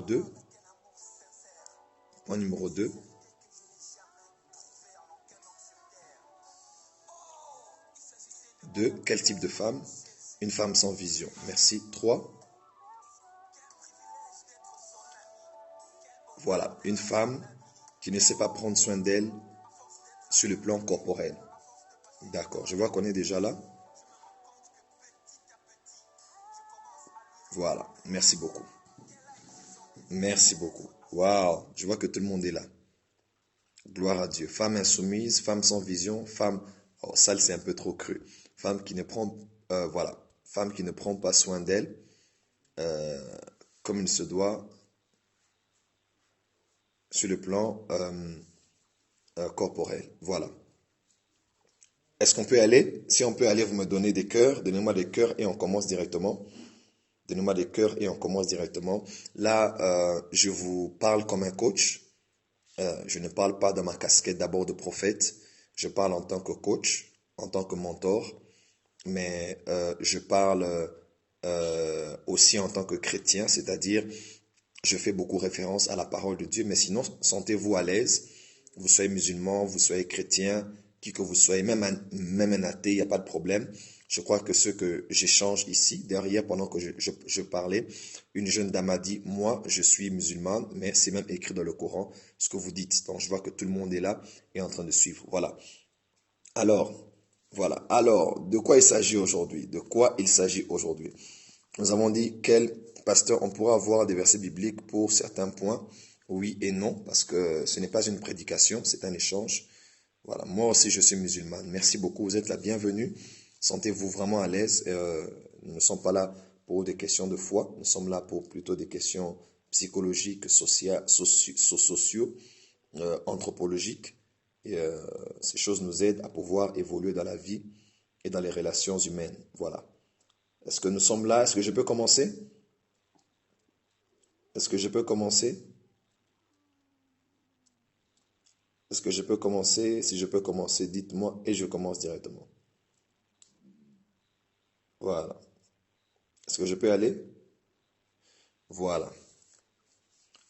2. Point numéro 2. Quel type de femme? Une femme sans vision. Merci. 3. Voilà, une femme qui ne sait pas prendre soin d'elle sur le plan corporel. D'accord, je vois qu'on est déjà là. Voilà, merci beaucoup. Merci beaucoup. Waouh, je vois que tout le monde est là. Gloire à Dieu. Femme insoumise, femme sans vision, femme... Oh, ça, c'est un peu trop cru. Femme qui ne prend... voilà, femme qui ne prend pas soin d'elle comme il se doit sur le plan corporel. Voilà. Est-ce qu'on peut aller? Si on peut aller, vous me donnez des cœurs. Donnez-moi des cœurs et on commence directement. Donnez-moi des cœurs et on commence directement. Là, je vous parle comme un coach. Je ne parle pas dans ma casquette d'abord de prophète. Je parle en tant que coach, en tant que mentor. Mais je parle aussi en tant que chrétien, c'est-à-dire je fais beaucoup référence à la parole de Dieu. Mais sinon, sentez-vous à l'aise. Vous soyez musulman, vous soyez chrétien, qui que vous soyez, même un athée, il n'y a pas de problème. Je crois que ce que j'échange ici, derrière, pendant que je parlais, une jeune dame a dit, moi, je suis musulmane, mais c'est même écrit dans le Coran, ce que vous dites. Donc, je vois que tout le monde est là et en train de suivre. Voilà. Alors, voilà. Alors, de quoi il s'agit aujourd'hui? De quoi il s'agit aujourd'hui? Nous avons dit, quel pasteur, on pourra avoir des versets bibliques pour certains points, oui et non, parce que ce n'est pas une prédication, c'est un échange. Voilà, moi aussi je suis musulmane. Merci beaucoup, vous êtes la bienvenue. Sentez-vous vraiment à l'aise. Nous ne sommes pas là pour des questions de foi, nous sommes là pour plutôt des questions psychologiques, sociaux, anthropologiques. Et ces choses nous aident à pouvoir évoluer dans la vie et dans les relations humaines. Voilà. Est-ce que nous sommes là? Est-ce que je peux commencer? Est-ce que je peux commencer? Est-ce que je peux commencer? Si je peux commencer, dites-moi et je commence directement. Voilà. Est-ce que je peux aller? Voilà.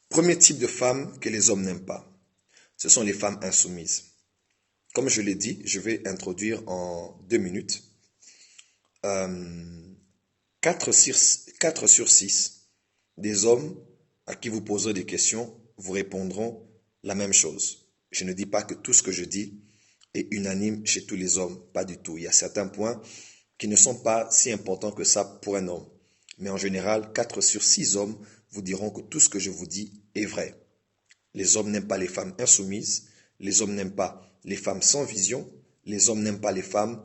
Premier type de femme que les hommes n'aiment pas, ce sont les femmes insoumises. Comme je l'ai dit, je vais introduire en 2 minutes. 4 sur 6 des hommes à qui vous poserez des questions vous répondront la même chose. Je ne dis pas que tout ce que je dis est unanime chez tous les hommes, pas du tout. Il y a certains points qui ne sont pas si importants que ça pour un homme. Mais en général, 4 sur 6 hommes vous diront que tout ce que je vous dis est vrai. Les hommes n'aiment pas les femmes insoumises, les hommes n'aiment pas les femmes sans vision, les hommes n'aiment pas les femmes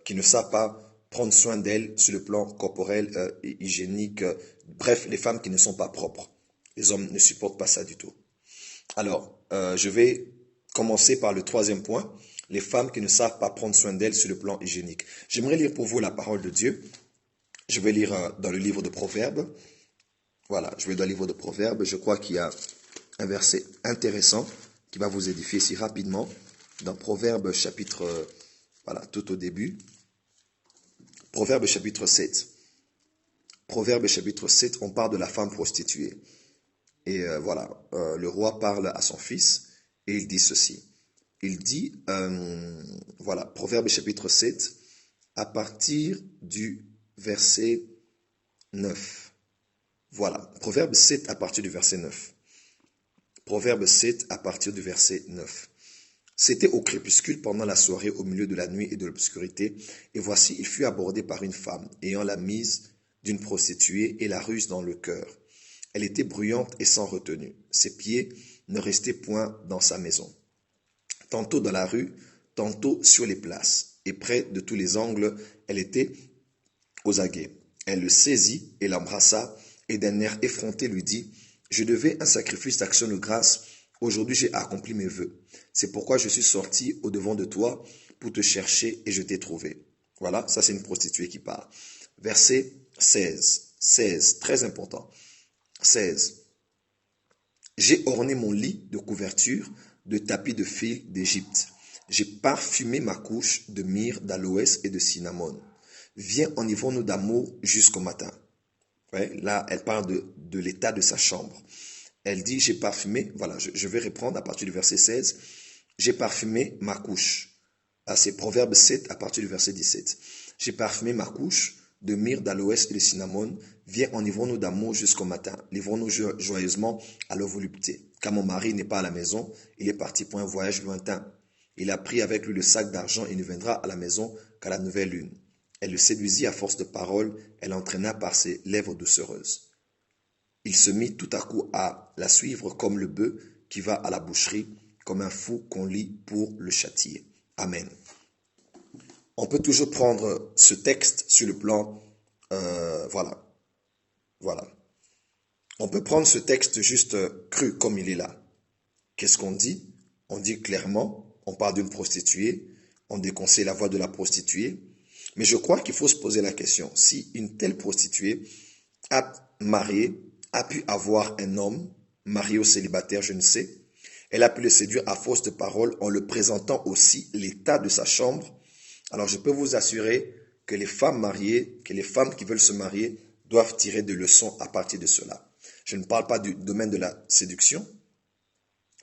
qui ne savent pas prendre soin d'elles sur le plan corporel, hygiénique, bref, les femmes qui ne sont pas propres. Les hommes ne supportent pas ça du tout. Alors, je vais commencer par le 3e point, les femmes qui ne savent pas prendre soin d'elles sur le plan hygiénique. J'aimerais lire pour vous la parole de Dieu. Je vais lire dans le livre de Proverbes. Voilà, je vais dans le livre de Proverbes. Je crois qu'il y a un verset intéressant qui va vous édifier si rapidement. Dans Proverbes chapitre, voilà, tout au début. Proverbes chapitre 7. Proverbes chapitre 7, on parle de la femme prostituée. Et voilà, le roi parle à son fils et il dit ceci. Il dit, voilà, Proverbes chapitre 7, à partir du verset 9. Voilà, Proverbe 7 à partir du verset 9. Proverbe 7 à partir du verset 9. C'était au crépuscule pendant la soirée au milieu de la nuit et de l'obscurité, et voici, il fut abordé par une femme, ayant la mise d'une prostituée et la ruse dans le cœur. Elle était bruyante et sans retenue. Ses pieds ne restaient point dans sa maison. Tantôt dans la rue, tantôt sur les places, et près de tous les angles, elle était aux aguets. Elle le saisit et l'embrassa, et d'un air effronté lui dit, « Je devais un sacrifice d'action de grâce. Aujourd'hui j'ai accompli mes vœux. C'est pourquoi je suis sorti au-devant de toi pour te chercher et je t'ai trouvé. » Voilà, ça c'est une prostituée qui parle. Verset 16. 16, très important. 16. J'ai orné mon lit de couverture de tapis de fil d'Égypte. J'ai parfumé ma couche de myrrhe, d'aloès et de cinnamome. Viens, enivrons-nous d'amour jusqu'au matin. Ouais, là, elle parle de l'état de sa chambre. Elle dit, j'ai parfumé, voilà, je vais reprendre à partir du verset 16, j'ai parfumé ma couche. Ah, c'est Proverbe 7 à partir du verset 17. J'ai parfumé ma couche de myrrhe, d'aloès et de cinnamome. Viens, enivrons-nous d'amour jusqu'au matin. Livrons-nous joyeusement à leur volupté. Car mon mari n'est pas à la maison, il est parti pour un voyage lointain. Il a pris avec lui le sac d'argent et ne viendra à la maison qu'à la nouvelle lune. Elle le séduisit à force de paroles, elle l'entraîna par ses lèvres doucereuses. Il se mit tout à coup à la suivre comme le bœuf qui va à la boucherie, comme un fou qu'on lie pour le châtier. Amen. On peut toujours prendre ce texte sur le plan, voilà. On peut prendre ce texte juste cru comme il est là. Qu'est-ce qu'on dit? On dit clairement, on parle d'une prostituée, on déconseille la voix de la prostituée, mais je crois qu'il faut se poser la question, si une telle prostituée a pu avoir un homme, marié ou célibataire, je ne sais, elle a pu le séduire à force de paroles en le présentant aussi l'état de sa chambre. Alors je peux vous assurer que les femmes mariées, que les femmes qui veulent se marier doivent tirer des leçons à partir de cela. Je ne parle pas du domaine de la séduction.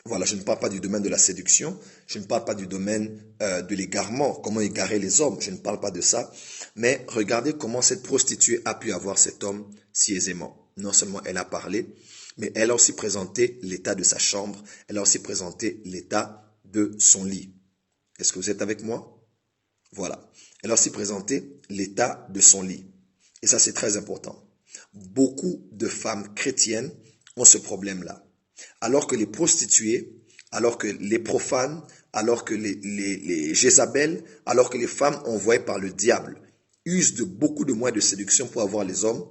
Voilà, je ne parle pas du domaine de la séduction, je ne parle pas du domaine de l'égarement, comment égarer les hommes, je ne parle pas de ça. Mais regardez comment cette prostituée a pu avoir cet homme si aisément. Non seulement elle a parlé, mais elle a aussi présenté l'état de sa chambre, elle a aussi présenté l'état de son lit. Est-ce que vous êtes avec moi? Voilà. Elle a aussi présenté l'état de son lit. Et ça, c'est très important. Beaucoup de femmes chrétiennes ont ce problème-là. Alors que les prostituées, alors que les profanes, alors que les Jézabel, alors que les femmes envoyées par le diable usent de beaucoup de moyens de séduction pour avoir les hommes,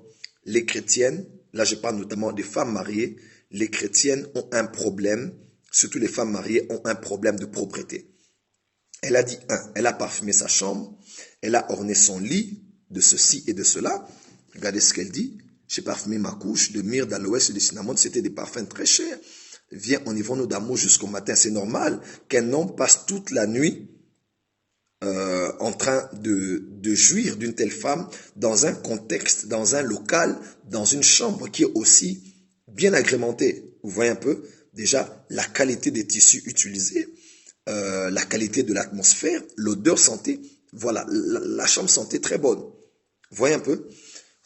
les chrétiennes, là je parle notamment des femmes mariées, les chrétiennes ont un problème, surtout les femmes mariées ont un problème de propreté. Elle a dit, elle a parfumé sa chambre, elle a orné son lit de ceci et de cela. Regardez ce qu'elle dit. J'ai parfumé ma couche de myrrhe, d'aloès et de cinnamome. C'était des parfums très chers. Viens, enivrons-nous d'amour jusqu'au matin. C'est normal qu'un homme passe toute la nuit en train de jouir d'une telle femme dans un contexte, dans un local, dans une chambre qui est aussi bien agrémentée. Vous voyez un peu déjà la qualité des tissus utilisés, la qualité de l'atmosphère, l'odeur sentait, voilà, la chambre sentait très bonne. Vous voyez un peu?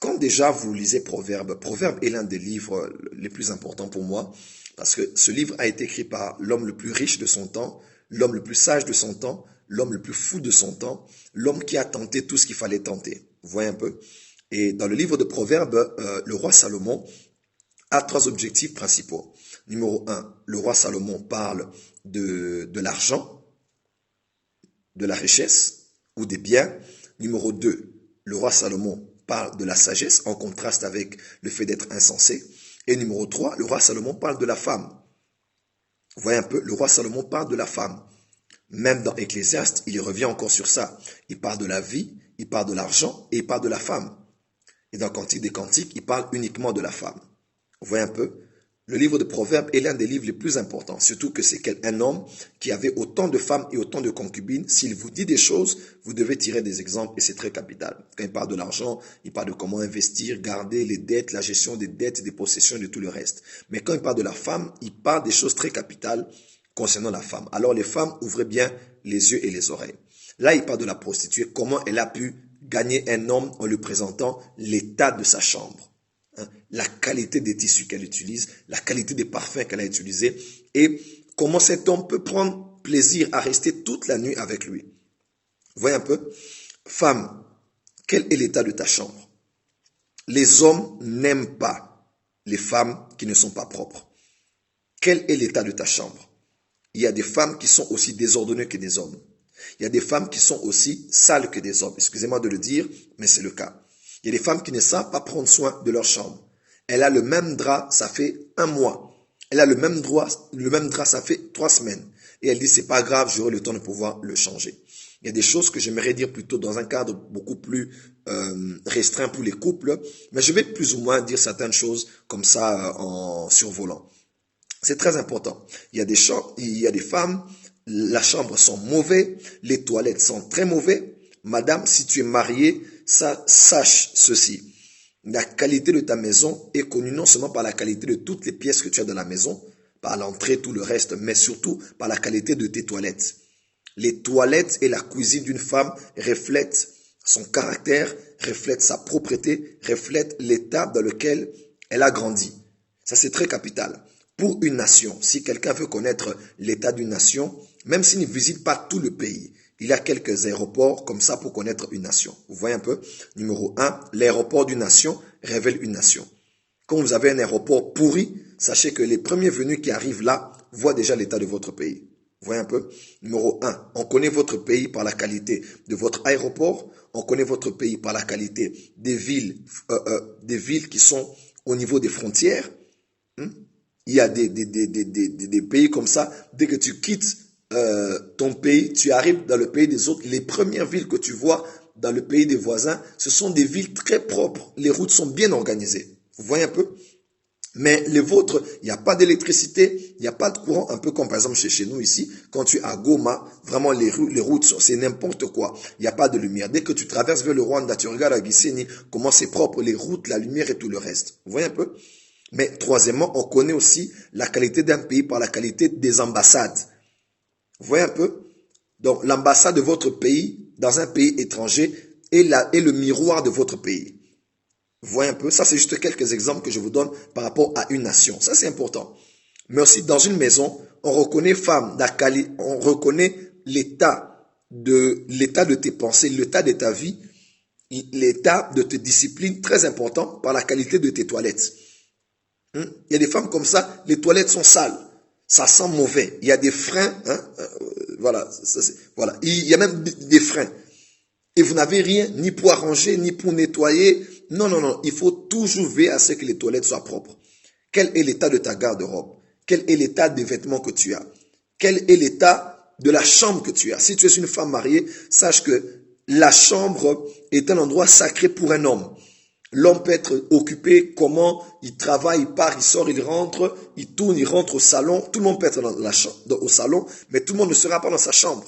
Quand déjà vous lisez Proverbe, Proverbe est l'un des livres les plus importants pour moi, parce que ce livre a été écrit par l'homme le plus riche de son temps, l'homme le plus sage de son temps, l'homme le plus fou de son temps, l'homme qui a tenté tout ce qu'il fallait tenter. Vous voyez un peu? Et dans le livre de Proverbe, le roi Salomon a 3 objectifs principaux. Numéro 1, le roi Salomon parle de l'argent, de la richesse ou des biens. Numéro 2, le roi Salomon parle de la sagesse en contraste avec le fait d'être insensé. Et numéro 3, le roi Salomon parle de la femme. Vous voyez un peu, le roi Salomon parle de la femme. Même dans Ecclésiaste, il revient encore sur ça. Il parle de la vie, il parle de l'argent et il parle de la femme. Et dans Cantique des Cantiques, il parle uniquement de la femme. Vous voyez un peu? Le livre de Proverbes est l'un des livres les plus importants, surtout que c'est un homme qui avait autant de femmes et autant de concubines. S'il vous dit des choses, vous devez tirer des exemples et c'est très capital. Quand il parle de l'argent, il parle de comment investir, garder les dettes, la gestion des dettes, des possessions et de tout le reste. Mais quand il parle de la femme, il parle des choses très capitales concernant la femme. Alors les femmes, ouvrez bien les yeux et les oreilles. Là, il parle de la prostituée, comment elle a pu gagner un homme en lui présentant l'état de sa chambre. La qualité des tissus qu'elle utilise, la qualité des parfums qu'elle a utilisés et comment cet homme peut prendre plaisir à rester toute la nuit avec lui. Vous voyez un peu? Femme, quel est l'état de ta chambre? Les hommes n'aiment pas les femmes qui ne sont pas propres. Quel est l'état de ta chambre? Il y a des femmes qui sont aussi désordonnées que des hommes. Il y a des femmes qui sont aussi sales que des hommes. Excusez-moi de le dire, mais c'est le cas. Il y a des femmes qui ne savent pas prendre soin de leur chambre. Elle a le même drap, ça fait 1 mois. Elle a le même drap, ça fait 3 semaines. Et elle dit, c'est pas grave, j'aurai le temps de pouvoir le changer. Il y a des choses que j'aimerais dire plutôt dans un cadre beaucoup plus restreint pour les couples, mais je vais plus ou moins dire certaines choses comme ça en survolant. C'est très important. Il y a des femmes, la chambre sont mauvais, les toilettes sont très mauvais. Madame, si tu es mariée, sache ceci. La qualité de ta maison est connue non seulement par la qualité de toutes les pièces que tu as dans la maison, par l'entrée, tout le reste, mais surtout par la qualité de tes toilettes. Les toilettes et la cuisine d'une femme reflètent son caractère, reflètent sa propreté, reflètent l'état dans lequel elle a grandi. Ça, c'est très capital. Pour une nation, si quelqu'un veut connaître l'état d'une nation, même s'il ne visite pas tout le pays, il y a quelques aéroports comme ça pour connaître une nation. Vous voyez un peu? Numéro 1, l'aéroport d'une nation révèle une nation. Quand vous avez un aéroport pourri, sachez que les premiers venus qui arrivent là voient déjà l'état de votre pays. Vous voyez un peu? Numéro 1, on connaît votre pays par la qualité de votre aéroport, on connaît votre pays par la qualité des villes qui sont au niveau des frontières. Il y a des pays comme ça, dès que tu quittes ton pays, tu arrives dans le pays des autres, les premières villes que tu vois dans le pays des voisins, ce sont des villes très propres, les routes sont bien organisées. Vous voyez un peu? Mais les vôtres, il n'y a pas d'électricité, il n'y a pas de courant, un peu comme par exemple chez nous ici, quand tu es à Goma, vraiment les routes, c'est n'importe quoi. Il n'y a pas de lumière. Dès que tu traverses vers le Rwanda, tu regardes à Gisenyi, comment c'est propre, les routes, la lumière et tout le reste. Vous voyez un peu? Mais troisièmement, on connaît aussi la qualité d'un pays par la qualité des ambassades. Vous voyez un peu? Donc l'ambassade de votre pays, dans un pays étranger, est le miroir de votre pays. Vous voyez un peu? Ça, c'est juste quelques exemples que je vous donne par rapport à une nation. Ça, c'est important. Mais aussi, dans une maison, on reconnaît on reconnaît l'état de tes pensées, l'état de ta vie, l'état de tes disciplines, très important, par la qualité de tes toilettes. Il y a des femmes comme ça, les toilettes sont sales. Ça sent mauvais. Il y a des freins. Voilà. Voilà. Il y a même des freins. Et vous n'avez rien, ni pour arranger, ni pour nettoyer. Non, non, non. Il faut toujours veiller à ce que les toilettes soient propres. Quel est l'état de ta garde-robe? Quel est l'état des vêtements que tu as? Quel est l'état de la chambre que tu as? Si tu es une femme mariée, sache que la chambre est un endroit sacré pour un homme. L'homme peut être occupé, comment il travaille, il part, il sort, il rentre, il tourne, il rentre au salon. Tout le monde peut être au salon, mais tout le monde ne sera pas dans sa chambre.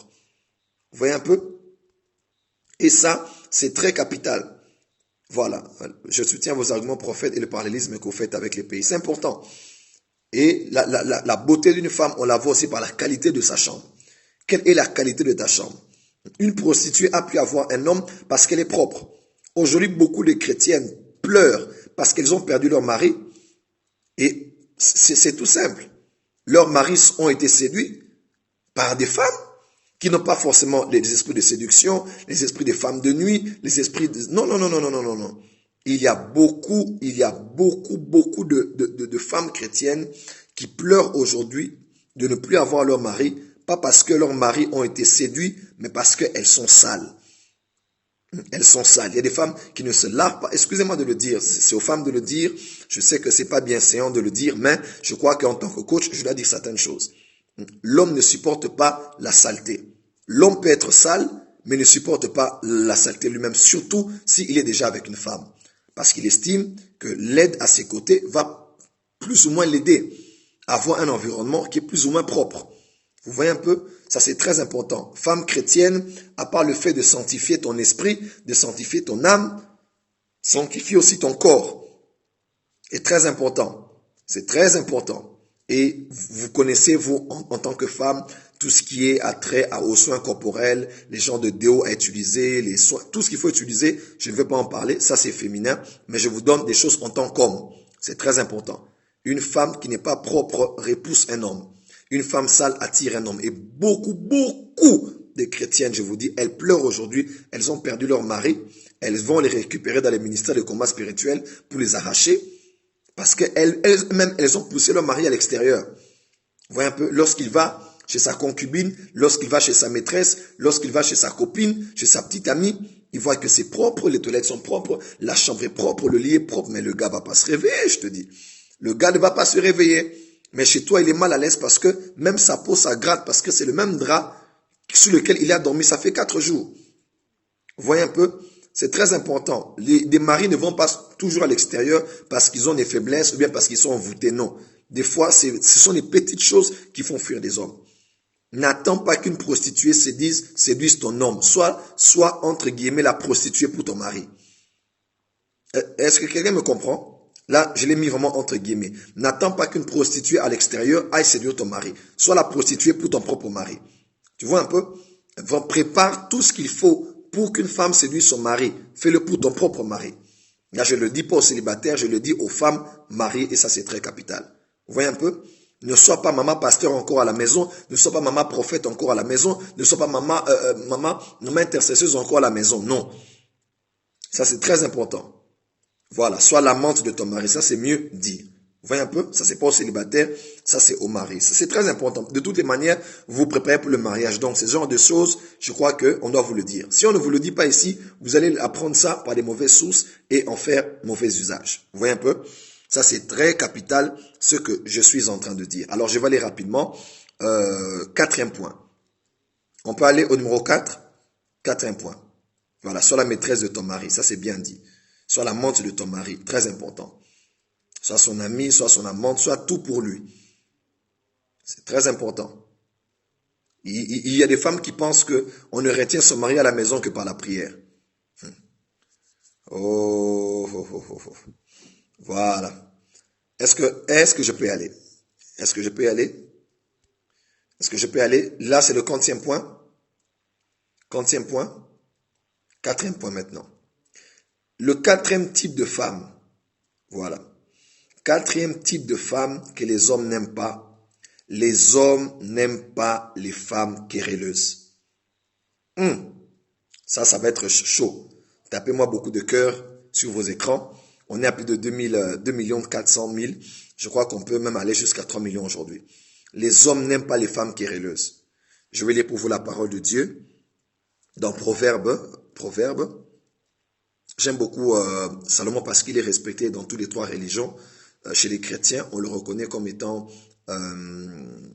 Vous voyez un peu? Et ça, c'est très capital. Voilà. Je soutiens vos arguments prophètes et le parallélisme que vous faites avec les pays. C'est important. Et la beauté d'une femme, on la voit aussi par la qualité de sa chambre. Quelle est la qualité de ta chambre? Une prostituée a pu avoir un homme parce qu'elle est propre. Aujourd'hui, beaucoup de chrétiennes pleurent parce qu'elles ont perdu leur mari. Et c'est tout simple. Leurs maris ont été séduits par des femmes qui n'ont pas forcément les esprits de séduction, les esprits des femmes de nuit, les esprits de... Non, non, non, non, non, non, non, non. Il y a beaucoup de femmes chrétiennes qui pleurent aujourd'hui de ne plus avoir leur mari, pas parce que leurs maris ont été séduits, mais parce qu'elles sont sales. Elles sont sales. Il y a des femmes qui ne se lavent pas. Excusez-moi de le dire. C'est aux femmes de le dire. Je sais que c'est pas bien séant de le dire, mais je crois qu'en tant que coach, je dois dire certaines choses. L'homme ne supporte pas la saleté. L'homme peut être sale, mais ne supporte pas la saleté lui-même, surtout s'il est déjà avec une femme. Parce qu'il estime que l'aide à ses côtés va plus ou moins l'aider à avoir un environnement qui est plus ou moins propre. Vous voyez un peu? Ça, c'est très important. Femme chrétienne, à part le fait de sanctifier ton esprit, de sanctifier ton âme, sanctifie aussi ton corps. C'est très important. C'est très important. Et vous connaissez, vous, en tant que femme, tout ce qui est attrait aux soins corporels, les genres de déo à utiliser, les soins, tout ce qu'il faut utiliser, je ne vais pas en parler, ça c'est féminin, mais je vous donne des choses en tant qu'homme. C'est très important. Une femme qui n'est pas propre repousse un homme. Une femme sale attire un homme. Et beaucoup de chrétiennes, je vous dis, elles pleurent aujourd'hui, elles ont perdu leur mari, elles vont les récupérer dans les ministères de combat spirituel pour les arracher, parce qu'elles-mêmes, elles ont poussé leur mari à l'extérieur. Vous voyez un peu, lorsqu'il va chez sa concubine, lorsqu'il va chez sa maîtresse, lorsqu'il va chez sa copine, chez sa petite amie, il voit que c'est propre, les toilettes sont propres, la chambre est propre, le lit est propre, mais le gars va pas se réveiller, je te dis. Le gars ne va pas se réveiller. Mais chez toi, il est mal à l'aise parce que même sa peau, ça gratte parce que c'est le même drap sur lequel il a dormi. Ça fait 4 jours. Vous voyez un peu? C'est très important. Des maris ne vont pas toujours à l'extérieur parce qu'ils ont des faiblesses ou bien parce qu'ils sont envoûtés. Non. Des fois, ce sont les petites choses qui font fuir des hommes. N'attends pas qu'une prostituée séduise ton homme. Sois, entre guillemets, la prostituée pour ton mari. Est-ce que quelqu'un me comprend? Là, je l'ai mis vraiment entre guillemets. N'attends pas qu'une prostituée à l'extérieur aille séduire ton mari. Sois la prostituée pour ton propre mari. Tu vois un peu? Prépare tout ce qu'il faut pour qu'une femme séduise son mari. Fais-le pour ton propre mari. Là, je ne le dis pas aux célibataires, je le dis aux femmes mariées et ça, c'est très capital. Vous voyez un peu? Ne sois pas maman pasteur encore à la maison, ne sois pas maman prophète encore à la maison, ne sois pas maman intercesseuse encore à la maison. Non. Ça, c'est très important. Voilà, sois l'amante de ton mari, ça c'est mieux dit. Vous voyez un peu? Ça c'est pas au célibataire, ça c'est au mari. C'est très important. De toutes les manières, vous vous préparez pour le mariage. Donc, ce genre de choses, je crois qu'on doit vous le dire. Si on ne vous le dit pas ici, vous allez apprendre ça par des mauvaises sources et en faire mauvais usage. Vous voyez un peu? Ça c'est très capital, ce que je suis en train de dire. Alors, je vais aller rapidement. Quatrième point. On peut aller au numéro 4. Quatrième point. Voilà, sois la maîtresse de ton mari. Ça c'est bien dit. Sois l'amante de ton mari, très important. Sois son ami, sois son amante, sois tout pour lui. C'est très important. Il y a des femmes qui pensent qu'on ne retient son mari à la maison que par la prière. Oh, oh, oh, oh, oh. Voilà. Est-ce que je peux y aller? Est-ce que je peux y aller? Est-ce que je peux y aller? Là, c'est le quantième point. Quantième point. Quatrième point maintenant. Le quatrième type de femme. Voilà. Quatrième type de femme que les hommes n'aiment pas. Les hommes n'aiment pas les femmes querelleuses. Ça va être chaud. Tapez-moi beaucoup de cœur sur vos écrans. On est à plus de 2 400 000. Je crois qu'on peut même aller jusqu'à 3 millions aujourd'hui. Les hommes n'aiment pas les femmes querelleuses. Je vais lire pour vous la parole de Dieu. Dans Proverbe. J'aime beaucoup Salomon parce qu'il est respecté dans toutes les trois religions. Chez les chrétiens, on le reconnaît comme étant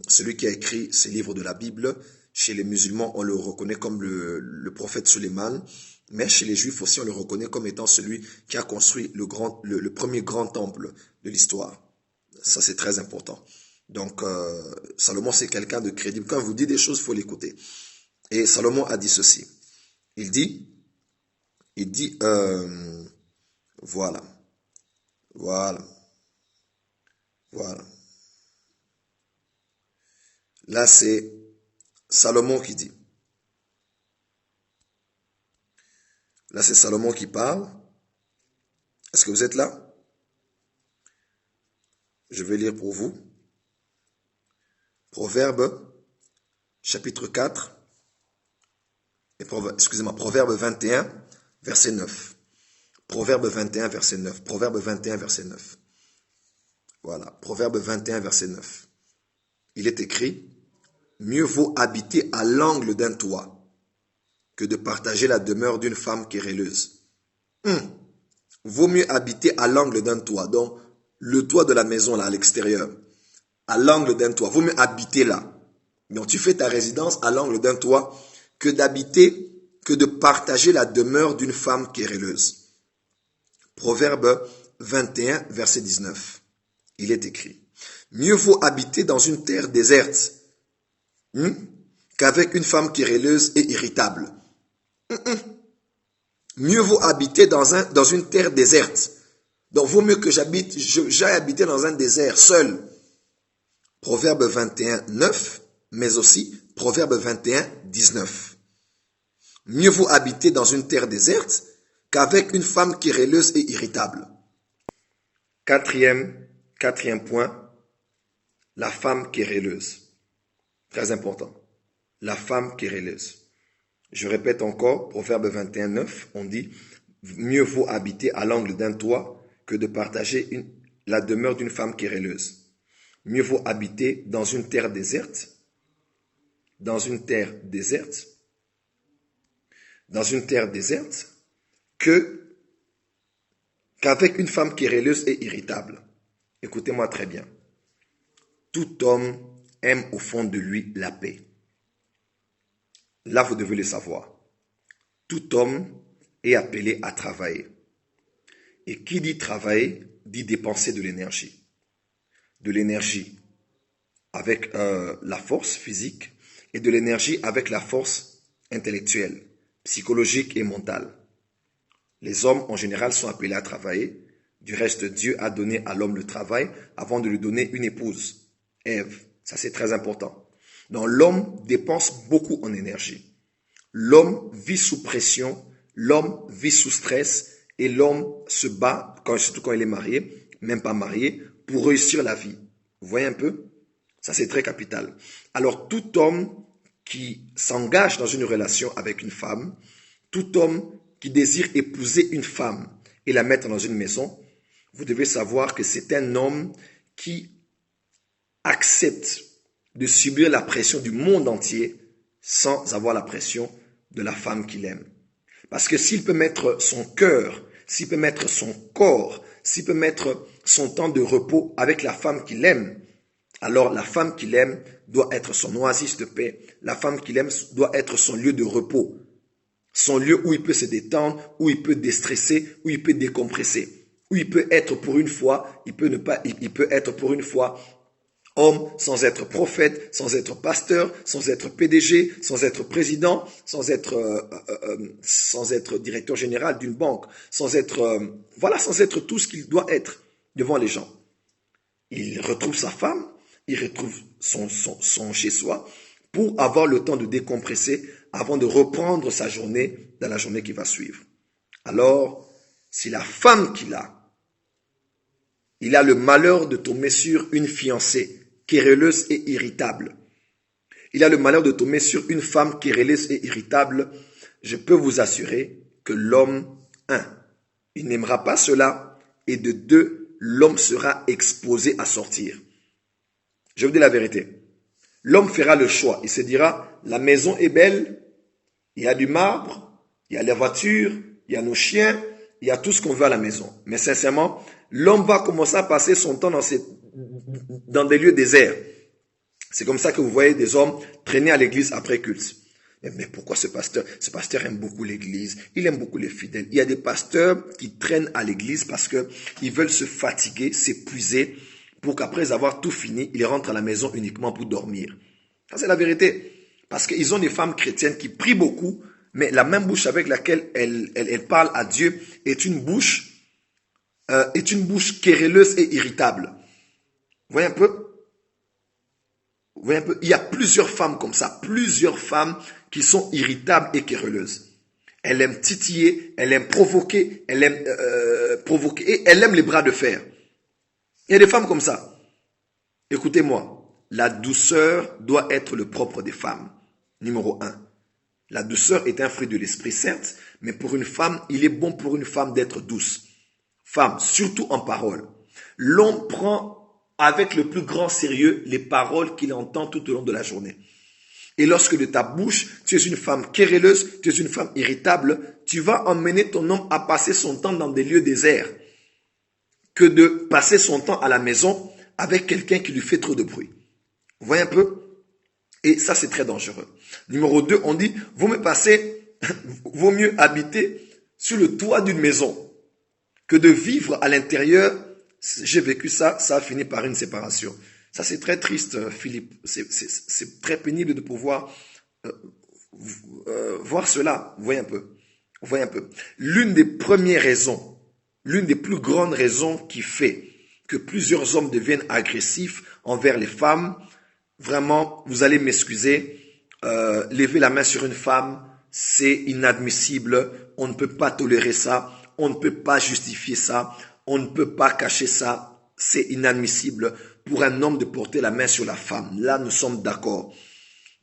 celui qui a écrit ces livres de la Bible. Chez les musulmans, on le reconnaît comme le prophète Suleiman. Mais chez les juifs aussi, on le reconnaît comme étant celui qui a construit le premier grand temple de l'histoire. Ça, c'est très important. Donc, Salomon, c'est quelqu'un de crédible. Quand il vous dit des choses, il faut l'écouter. Et Salomon a dit ceci. Il dit, voilà. Là, c'est Salomon qui dit. Là, c'est Salomon qui parle. Est-ce que vous êtes là? Je vais lire pour vous. Proverbe, chapitre 4. Proverbe 21, verset 9. Proverbe 21, verset 9. Proverbe 21, verset 9. Voilà. Proverbe 21, verset 9. Il est écrit, mieux vaut habiter à l'angle d'un toit que de partager la demeure d'une femme querelleuse. Vaut mieux habiter à l'angle d'un toit, donc le toit de la maison là à l'extérieur, à l'angle d'un toit. Vaut mieux habiter là. Donc tu fais ta résidence à l'angle d'un toit que de partager la demeure d'une femme querelleuse. Proverbe 21, verset 19. Il est écrit, mieux vaut habiter dans une terre déserte qu'avec une femme querelleuse et irritable. Mieux vaut habiter dans une terre déserte. Donc, vaut mieux que j'aille habiter dans un désert seul. Proverbe 21, 9, mais aussi Proverbe 21, 19. Mieux vaut habiter dans une terre déserte qu'avec une femme querelleuse et irritable. Quatrième point, la femme querelleuse. Très important. La femme querelleuse. Je répète encore, Proverbe 21, 9, on dit, mieux vaut habiter à l'angle d'un toit que de partager la demeure d'une femme querelleuse. Mieux vaut habiter dans une terre déserte, qu'avec une femme querelleuse et irritable. Écoutez-moi très bien. Tout homme aime au fond de lui la paix. Là, vous devez le savoir. Tout homme est appelé à travailler. Et qui dit travailler, dit dépenser de l'énergie. De l'énergie avec la force physique et de l'énergie avec la force intellectuelle, psychologique et mentale. Les hommes, en général, sont appelés à travailler. Du reste, Dieu a donné à l'homme le travail avant de lui donner une épouse, Ève. Ça, c'est très important. Donc, l'homme dépense beaucoup en énergie. L'homme vit sous pression, l'homme vit sous stress et l'homme se bat, surtout quand il est marié, même pas marié, pour réussir la vie. Vous voyez un peu? Ça, c'est très capital. Alors, tout homme qui s'engage dans une relation avec une femme, tout homme qui désire épouser une femme et la mettre dans une maison, vous devez savoir que c'est un homme qui accepte de subir la pression du monde entier sans avoir la pression de la femme qu'il aime. Parce que s'il peut mettre son cœur, s'il peut mettre son corps, s'il peut mettre son temps de repos avec la femme qu'il aime, alors la femme qu'il aime doit être son oasis de paix. La femme qu'il aime doit être son lieu de repos. Son lieu où il peut se détendre, où il peut déstresser, où il peut décompresser. Où il peut être pour une fois, il peut être pour une fois homme sans être prophète, sans être pasteur, sans être PDG, sans être président, sans être directeur général d'une banque, sans être tout ce qu'il doit être devant les gens. Il retrouve sa femme, il retrouve son chez-soi pour avoir le temps de décompresser avant de reprendre sa journée dans la journée qui va suivre. Alors, si la femme qu'il a, il a le malheur de tomber sur une fiancée querelleuse et irritable. Il a le malheur de tomber sur une femme querelleuse et irritable. Je peux vous assurer que l'homme, il n'aimera pas cela, et de deux, l'homme sera exposé à sortir. Je vous dis la vérité. L'homme fera le choix. Il se dira, la maison est belle, il y a du marbre, il y a les voitures, il y a nos chiens, il y a tout ce qu'on veut à la maison. Mais sincèrement, l'homme va commencer à passer son temps dans des lieux déserts. C'est comme ça que vous voyez des hommes traîner à l'église après culte. Mais pourquoi ce pasteur aime beaucoup l'église, il aime beaucoup les fidèles. Il y a des pasteurs qui traînent à l'église parce qu'ils veulent se fatiguer, s'épuiser, pour qu'après avoir tout fini, ils rentrent à la maison uniquement pour dormir. Ça, c'est la vérité. Parce qu'ils ont des femmes chrétiennes qui prient beaucoup, mais la même bouche avec laquelle elles parlent à Dieu est une bouche querelleuse et irritable. Vous voyez un peu? Il y a plusieurs femmes comme ça, plusieurs femmes qui sont irritables et querelleuses. Elle aime titiller, elle aime provoquer, elle aime provoquer et elle aime les bras de fer. Il y a des femmes comme ça. Écoutez-moi, la douceur doit être le propre des femmes. Numéro 1. La douceur est un fruit de l'esprit, certes, mais pour une femme, il est bon pour une femme d'être douce. Femme, surtout en parole. L'homme prend avec le plus grand sérieux les paroles qu'il entend tout au long de la journée. Et lorsque de ta bouche, tu es une femme querelleuse, tu es une femme irritable, tu vas emmener ton homme à passer son temps dans des lieux déserts que de passer son temps à la maison avec quelqu'un qui lui fait trop de bruit. Vous voyez un peu? Et ça, c'est très dangereux. Numéro 2, on dit, vaut mieux habiter sur le toit d'une maison que de vivre à l'intérieur. J'ai vécu ça, ça a fini par une séparation. Ça, c'est très triste, Philippe. C'est très pénible de pouvoir voir cela. Vous voyez un peu? Vous voyez un peu? L'une des premières raisons, l'une des plus grandes raisons qui fait que plusieurs hommes deviennent agressifs envers les femmes, vraiment, vous allez m'excuser, lever la main sur une femme, c'est inadmissible, on ne peut pas tolérer ça, on ne peut pas justifier ça, on ne peut pas cacher ça, c'est inadmissible pour un homme de porter la main sur la femme. Là, nous sommes d'accord.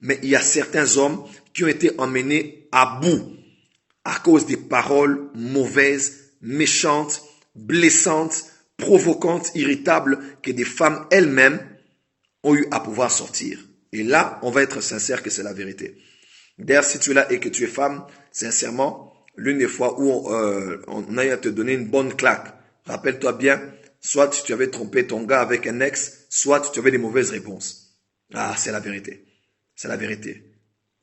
Mais il y a certains hommes qui ont été emmenés à bout à cause des paroles mauvaises, méchantes, blessantes, provocantes, irritables que des femmes elles-mêmes ont eu à pouvoir sortir. Et là, on va être sincère que c'est la vérité. D'ailleurs, si tu es là et que tu es femme, sincèrement, l'une des fois où on a eu à te donner une bonne claque, rappelle-toi bien, soit tu avais trompé ton gars avec un ex, soit tu avais des mauvaises réponses. Ah, c'est la vérité. C'est la vérité.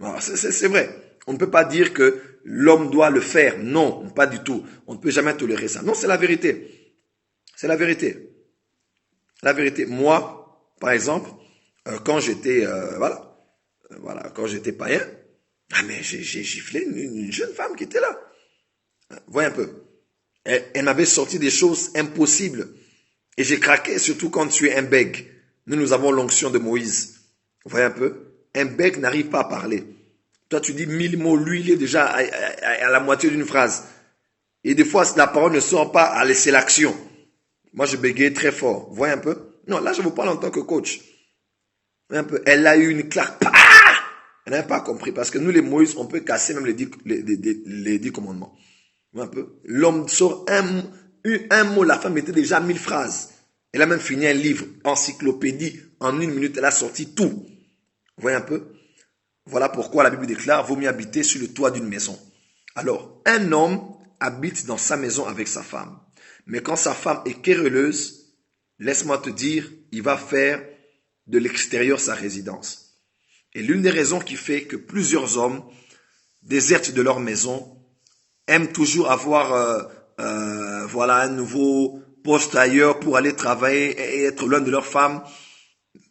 Ah, c'est vrai. On ne peut pas dire que l'homme doit le faire. Non, pas du tout. On ne peut jamais tolérer ça. Non, c'est la vérité. C'est la vérité. La vérité. Moi, par exemple, quand j'étais, quand j'étais païen, mais j'ai giflé une jeune femme qui était là. Voyez un peu. Elle m'avait sorti des choses impossibles. Et j'ai craqué, surtout quand tu es un bègue. Nous avons l'onction de Moïse. Vous voyez un peu? Un bègue n'arrive pas à parler. Toi, tu dis 1000 mots, lui, il est déjà à la moitié d'une phrase. Et des fois, la parole ne sort pas, à laisser l'action. Moi, je bégayais très fort. Vous voyez un peu? Non, là, je vous parle en tant que coach. Vous voyez un peu? Elle a eu une claque. Elle n'a pas compris. Parce que nous, les Moïse, on peut casser même les 10 commandements. Vous voyez un peu? L'homme sort un mot, la femme mettait déjà 1000 phrases. Elle a même fini un livre, encyclopédie. En 1 minute, elle a sorti tout. Vous voyez un peu? Voilà pourquoi la Bible déclare, vaut mieux habiter sur le toit d'une maison. Alors, un homme habite dans sa maison avec sa femme. Mais quand sa femme est querelleuse, laisse-moi te dire, il va faire de l'extérieur sa résidence. Et l'une des raisons qui fait que plusieurs hommes désertent de leur maison, aiment toujours avoir un nouveau poste ailleurs pour aller travailler et être loin de leur femme.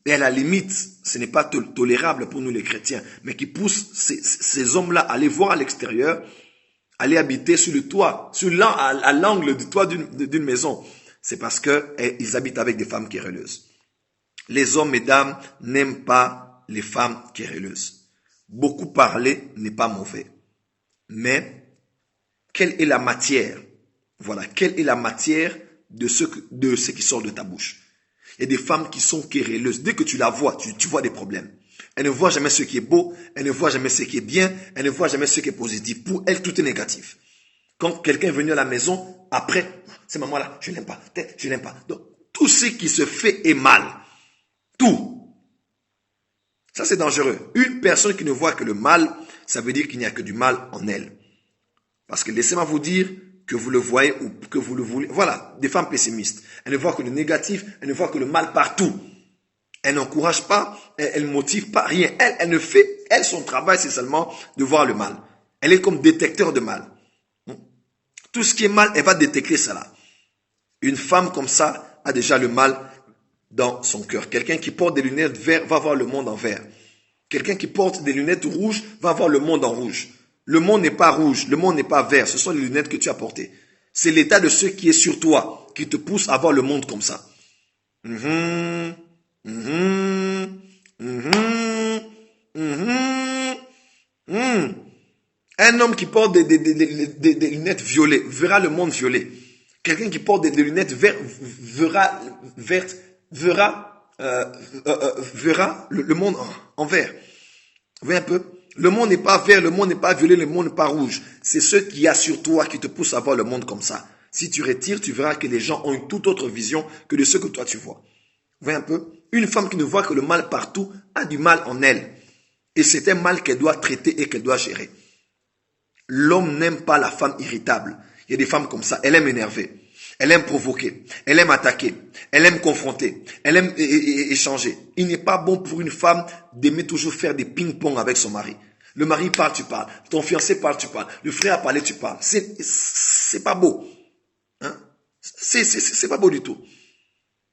Et à la limite, ce n'est pas tolérable pour nous les chrétiens, mais qui pousse ces hommes-là à aller voir à l'extérieur, aller habiter sur le toit, à l'angle du toit d'une maison. C'est parce qu'ils habitent avec des femmes querelleuses. Les hommes, mesdames, n'aiment pas les femmes querelleuses. Beaucoup parler n'est pas mauvais. Mais, quelle est la matière? Voilà, quelle est la matière de ce qui sort de ta bouche? Il y a des femmes qui sont querelleuses. Dès que tu la vois, tu vois des problèmes. Elle ne voit jamais ce qui est beau, elle ne voit jamais ce qui est bien, elle ne voit jamais ce qui est positif. Pour elle, tout est négatif. Quand quelqu'un est venu à la maison, après, c'est maman-là, je l'aime pas, je l'aime pas. Donc, tout ce qui se fait est mal. Tout. Ça, c'est dangereux. Une personne qui ne voit que le mal, ça veut dire qu'il n'y a que du mal en elle. Parce que laissez-moi vous dire, que vous le voyez ou que vous le voulez. Voilà, des femmes pessimistes. Elles ne voient que le négatif, elles ne voient que le mal partout. Elles n'encouragent pas, elles ne motivent pas, rien. Elle ne fait, son travail, c'est seulement de voir le mal. Elle est comme détecteur de mal. Tout ce qui est mal, elle va détecter cela. Une femme comme ça a déjà le mal dans son cœur. Quelqu'un qui porte des lunettes vertes va voir le monde en vert. Quelqu'un qui porte des lunettes rouges va voir le monde en rouge. Le monde n'est pas rouge, le monde n'est pas vert, ce sont les lunettes que tu as portées. C'est l'état de ce qui est sur toi qui te pousse à voir le monde comme ça. Un homme qui porte des lunettes violettes verra le monde violet. Quelqu'un qui porte des lunettes vertes verra le monde en vert. Vous voyez un peu? Le monde n'est pas vert, le monde n'est pas violet, le monde n'est pas rouge. C'est ce qu'il y a sur toi qui te pousse à voir le monde comme ça. Si tu retires, tu verras que les gens ont une toute autre vision que de ce que toi tu vois. Vous voyez un peu? Une femme qui ne voit que le mal partout a du mal en elle. Et c'est un mal qu'elle doit traiter et qu'elle doit gérer. L'homme n'aime pas la femme irritable. Il y a des femmes comme ça, elle aime énerver. Elle aime provoquer, elle aime attaquer, elle aime confronter, elle aime échanger. Il n'est pas bon pour une femme d'aimer toujours faire des ping-pong avec son mari. Le mari parle, tu parles. Ton fiancé parle, tu parles. Le frère a parlé, tu parles. C'est pas beau. Hein? C'est pas beau du tout.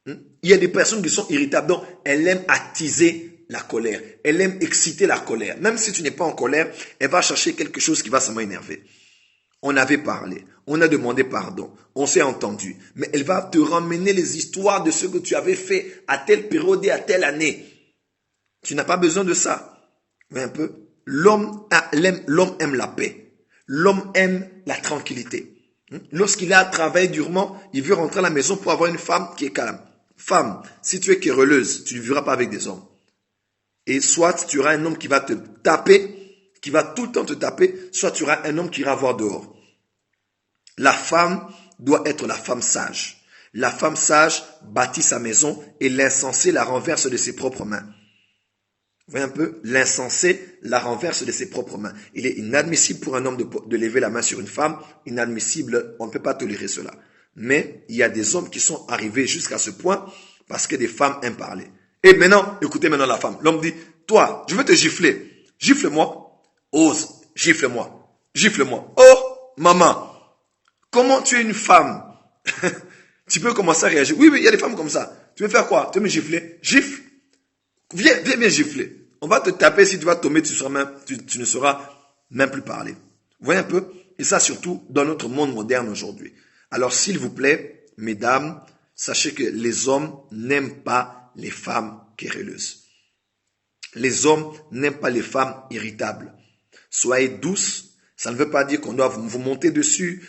Il y a des personnes qui sont irritables, donc elle aime attiser la colère. Elle aime exciter la colère. Même si tu n'es pas en colère, elle va chercher quelque chose qui va seulement énerver. On avait parlé, on a demandé pardon, on s'est entendu. Mais elle va te ramener les histoires de ce que tu avais fait à telle période et à telle année. Tu n'as pas besoin de ça. Mais un peu. L'homme aime la paix. L'homme aime la tranquillité. Lorsqu'il a travaillé durement, il veut rentrer à la maison pour avoir une femme qui est calme. Femme, si tu es querelleuse, tu ne vivras pas avec des hommes. Et soit tu auras un homme qui va te taper, qui va tout le temps te taper, soit tu auras un homme qui ira voir dehors. La femme doit être la femme sage. La femme sage bâtit sa maison et l'insensé la renverse de ses propres mains. Vous voyez un peu? L'insensé la renverse de ses propres mains. Il est inadmissible pour un homme de lever la main sur une femme. Inadmissible, on ne peut pas tolérer cela. Mais il y a des hommes qui sont arrivés jusqu'à ce point parce que des femmes aiment parler. Et maintenant, écoutez maintenant la femme. L'homme dit, toi, je veux te gifler. Gifle-moi. Ose, gifle-moi. Gifle-moi. Oh, maman. Comment tu es une femme? Tu peux commencer à réagir. Oui, il y a des femmes comme ça. Tu veux faire quoi? Tu veux me gifler? Gifle. Viens gifler. On va te taper, si tu vas tomber, tu ne sauras même plus parler. Vous voyez un peu? Et ça, surtout dans notre monde moderne aujourd'hui. Alors, s'il vous plaît, mesdames, sachez que les hommes n'aiment pas les femmes querelleuses. Les hommes n'aiment pas les femmes irritables. Soyez douces. Ça ne veut pas dire qu'on doit vous monter dessus,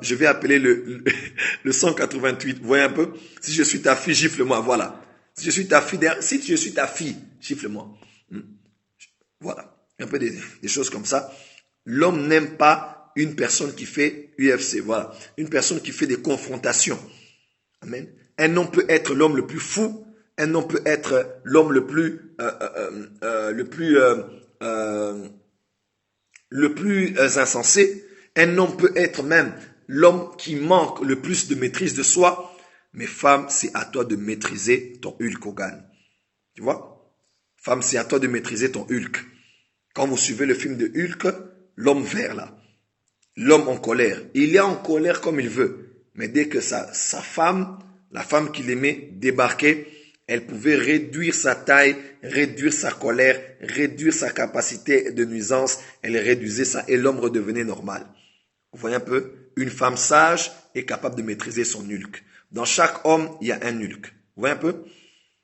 je vais appeler le 188. Vous voyez un peu? Si je suis ta fille, gifle-moi, voilà. Si je suis ta fille, gifle-moi. Voilà. Un peu des choses comme ça. L'homme n'aime pas une personne qui fait UFC, voilà. Une personne qui fait des confrontations. Amen. Un homme peut être l'homme le plus fou. Un homme peut être l'homme le plus insensé. Un homme peut être même l'homme qui manque le plus de maîtrise de soi. Mais femme, c'est à toi de maîtriser ton Hulk Hogan. Tu vois? Femme, c'est à toi de maîtriser ton Hulk. Quand vous suivez le film de Hulk, l'homme vert là, l'homme en colère, il est en colère comme il veut. Mais dès que sa femme, la femme qu'il aimait, débarquait, elle pouvait réduire sa taille, réduire sa colère, réduire sa capacité de nuisance. Elle réduisait ça et l'homme redevenait normal. Vous voyez un peu? Une femme sage est capable de maîtriser son Hulk. Dans chaque homme, il y a un Hulk. Vous voyez un peu?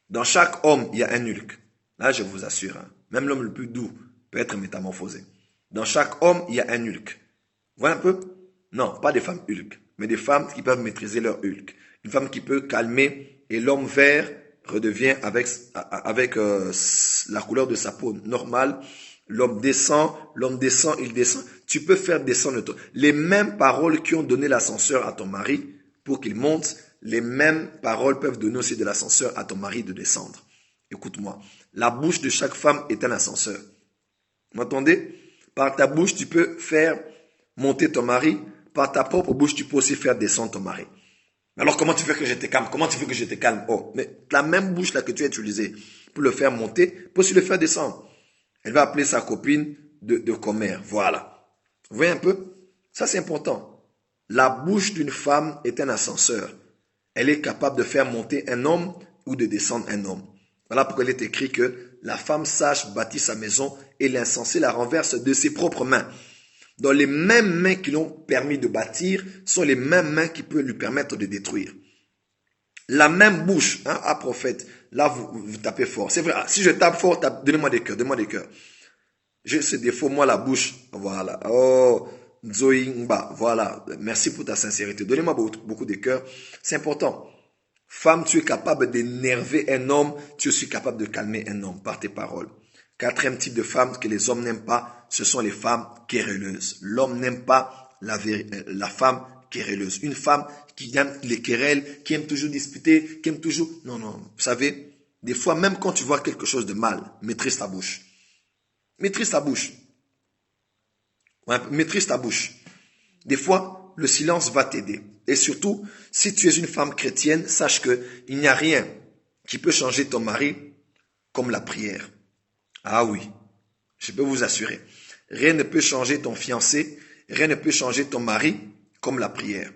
Dans chaque homme, il y a un Hulk. Là, je vous assure, hein, même l'homme le plus doux peut être métamorphosé. Dans chaque homme, il y a un Hulk. Vous voyez un peu? Non, pas des femmes Hulk, mais des femmes qui peuvent maîtriser leur Hulk. Une femme qui peut calmer et l'homme vert redevient avec la couleur de sa peau normale. L'homme descend, il descend. Tu peux faire descendre les mêmes paroles qui ont donné l'ascenseur à ton mari pour qu'il monte. Les mêmes paroles peuvent donner aussi de l'ascenseur à ton mari de descendre. Écoute-moi, la bouche de chaque femme est un ascenseur. Vous m'entendez? Par ta bouche, tu peux faire monter ton mari. Par ta propre bouche, tu peux aussi faire descendre ton mari. Alors, comment tu veux que je te calme? Comment tu veux que je te calme? Oh, mais la même bouche là que tu as utilisée pour le faire monter, tu peux aussi le faire descendre. Elle va appeler sa copine de commère. Voilà. Vous voyez un peu? Ça, c'est important. La bouche d'une femme est un ascenseur. Elle est capable de faire monter un homme ou de descendre un homme. Voilà pourquoi il est écrit que la femme sage bâtit sa maison et l'insensé la renverse de ses propres mains. Donc les mêmes mains qui l'ont permis de bâtir sont les mêmes mains qui peuvent lui permettre de détruire. La même bouche, hein, à prophète, là vous tapez fort. C'est vrai, si je tape fort, donnez-moi des cœurs. J'ai ce défaut, moi la bouche, voilà. Oh, Nzoïngba, voilà. Merci pour ta sincérité. Donnez-moi beaucoup de cœurs. C'est important. Femme, tu es capable d'énerver un homme, tu es aussi capable de calmer un homme par tes paroles. Quatrième type de femme que les hommes n'aiment pas, ce sont les femmes querelleuses. L'homme n'aime pas la femme querelleuse. Une femme qui aime les querelles, qui aime toujours disputer, qui aime toujours... Non. Vous savez, des fois, même quand tu vois quelque chose de mal, maîtrise ta bouche. Maîtrise ta bouche. Ouais, maîtrise ta bouche. Des fois, le silence va t'aider. Et surtout, si tu es une femme chrétienne, sache qu'il n'y a rien qui peut changer ton mari comme la prière. Ah oui, je peux vous assurer. Rien ne peut changer ton fiancé, rien ne peut changer ton mari comme la prière.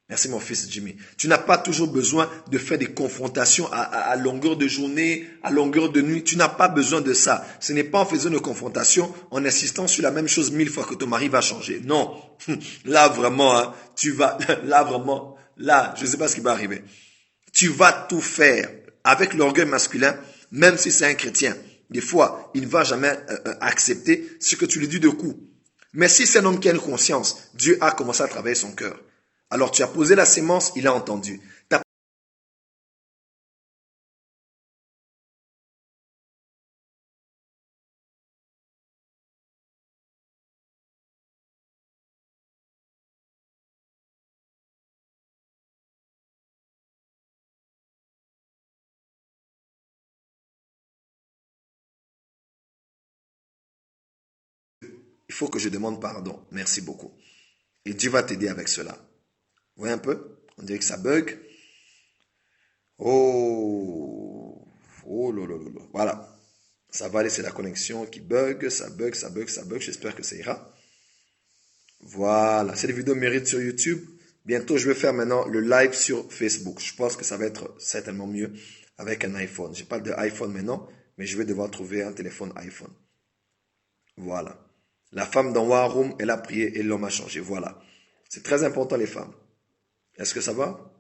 Merci mon fils Jimmy. Tu n'as pas toujours besoin de faire des confrontations à longueur de journée, à longueur de nuit. Tu n'as pas besoin de ça. Ce n'est pas en faisant une confrontation, en insistant sur la même chose 1000 fois que ton mari va changer. Non. Là vraiment, hein, là, je ne sais pas ce qui va arriver. Tu vas tout faire avec l'orgueil masculin, même si c'est un chrétien. Des fois, il ne va jamais accepter ce que tu lui dis de coup. Mais si c'est un homme qui a une conscience, Dieu a commencé à travailler son cœur. Alors tu as posé la sémence, il a entendu. Il faut que je demande pardon. Merci beaucoup. Et Dieu va t'aider avec cela. Vous voyez un peu? On dirait que ça bug. Oh, là. Voilà. Ça va aller, c'est la connexion qui bug, ça bug. J'espère que ça ira. Voilà. Cette vidéo mérite sur YouTube. Bientôt, je vais faire maintenant le live sur Facebook. Je pense que ça va être certainement mieux avec un iPhone. Je parle de iPhone maintenant, mais je vais devoir trouver un téléphone iPhone. Voilà. La femme dans War Room, elle a prié et l'homme a changé. Voilà. C'est très important, les femmes. Est-ce que ça va?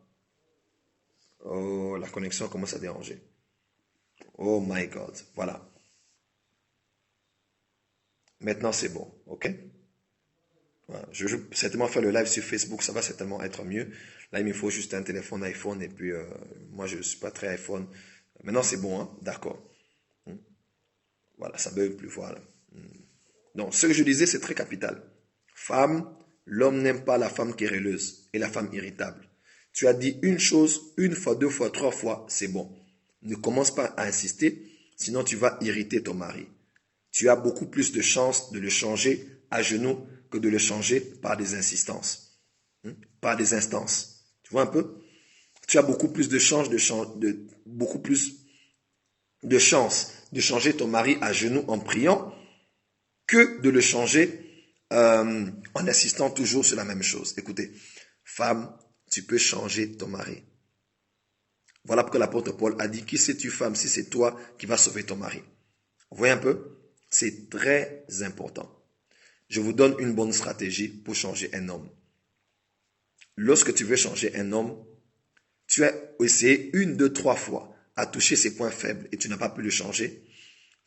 Oh, la connexion commence à déranger. Oh my God. Voilà. Maintenant, c'est bon. OK? Voilà. Je vais certainement faire le live sur Facebook. Ça va certainement être mieux. Là, il me faut juste un téléphone iPhone. Et puis, moi, je ne suis pas très iPhone. Maintenant, c'est bon. Hein? D'accord. Voilà, ça bug plus. Voilà. Donc, ce que je disais, c'est très capital. Femme, l'homme n'aime pas la femme querelleuse et la femme irritable. Tu as dit une chose, une fois, deux fois, trois fois, c'est bon. Ne commence pas à insister, sinon tu vas irriter ton mari. Tu as beaucoup plus de chances de le changer à genoux que de le changer par des insistances, par des instances. Tu vois un peu? Tu as beaucoup plus de chances beaucoup plus de chances de changer ton mari à genoux en priant que de le changer en insistant toujours sur la même chose. Écoutez, femme, tu peux changer ton mari. Voilà pourquoi l'apôtre Paul a dit, qui sais-tu, femme, si c'est toi qui vas sauver ton mari? Vous voyez un peu? C'est très important. Je vous donne une bonne stratégie pour changer un homme. Lorsque tu veux changer un homme, tu as essayé une, deux, trois fois à toucher ses points faibles et tu n'as pas pu le changer.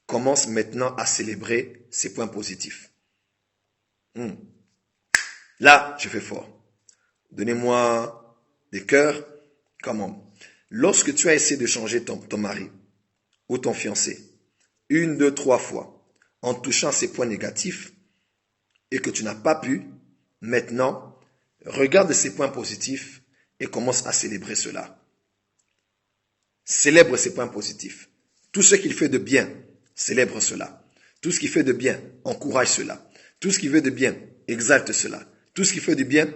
Commence maintenant à célébrer ses points positifs. Là, je fais fort. Donnez-moi des cœurs. Comment? Lorsque tu as essayé de changer ton mari ou ton fiancé, une, deux, trois fois, en touchant ses points négatifs et que tu n'as pas pu, maintenant, regarde ses points positifs et commence à célébrer cela. Célèbre ses points positifs. Tout ce qu'il fait de bien, célèbre cela. Tout ce qu'il fait de bien, encourage cela. Tout ce qu'il fait de bien, exalte cela. Tout ce qu'il fait de bien,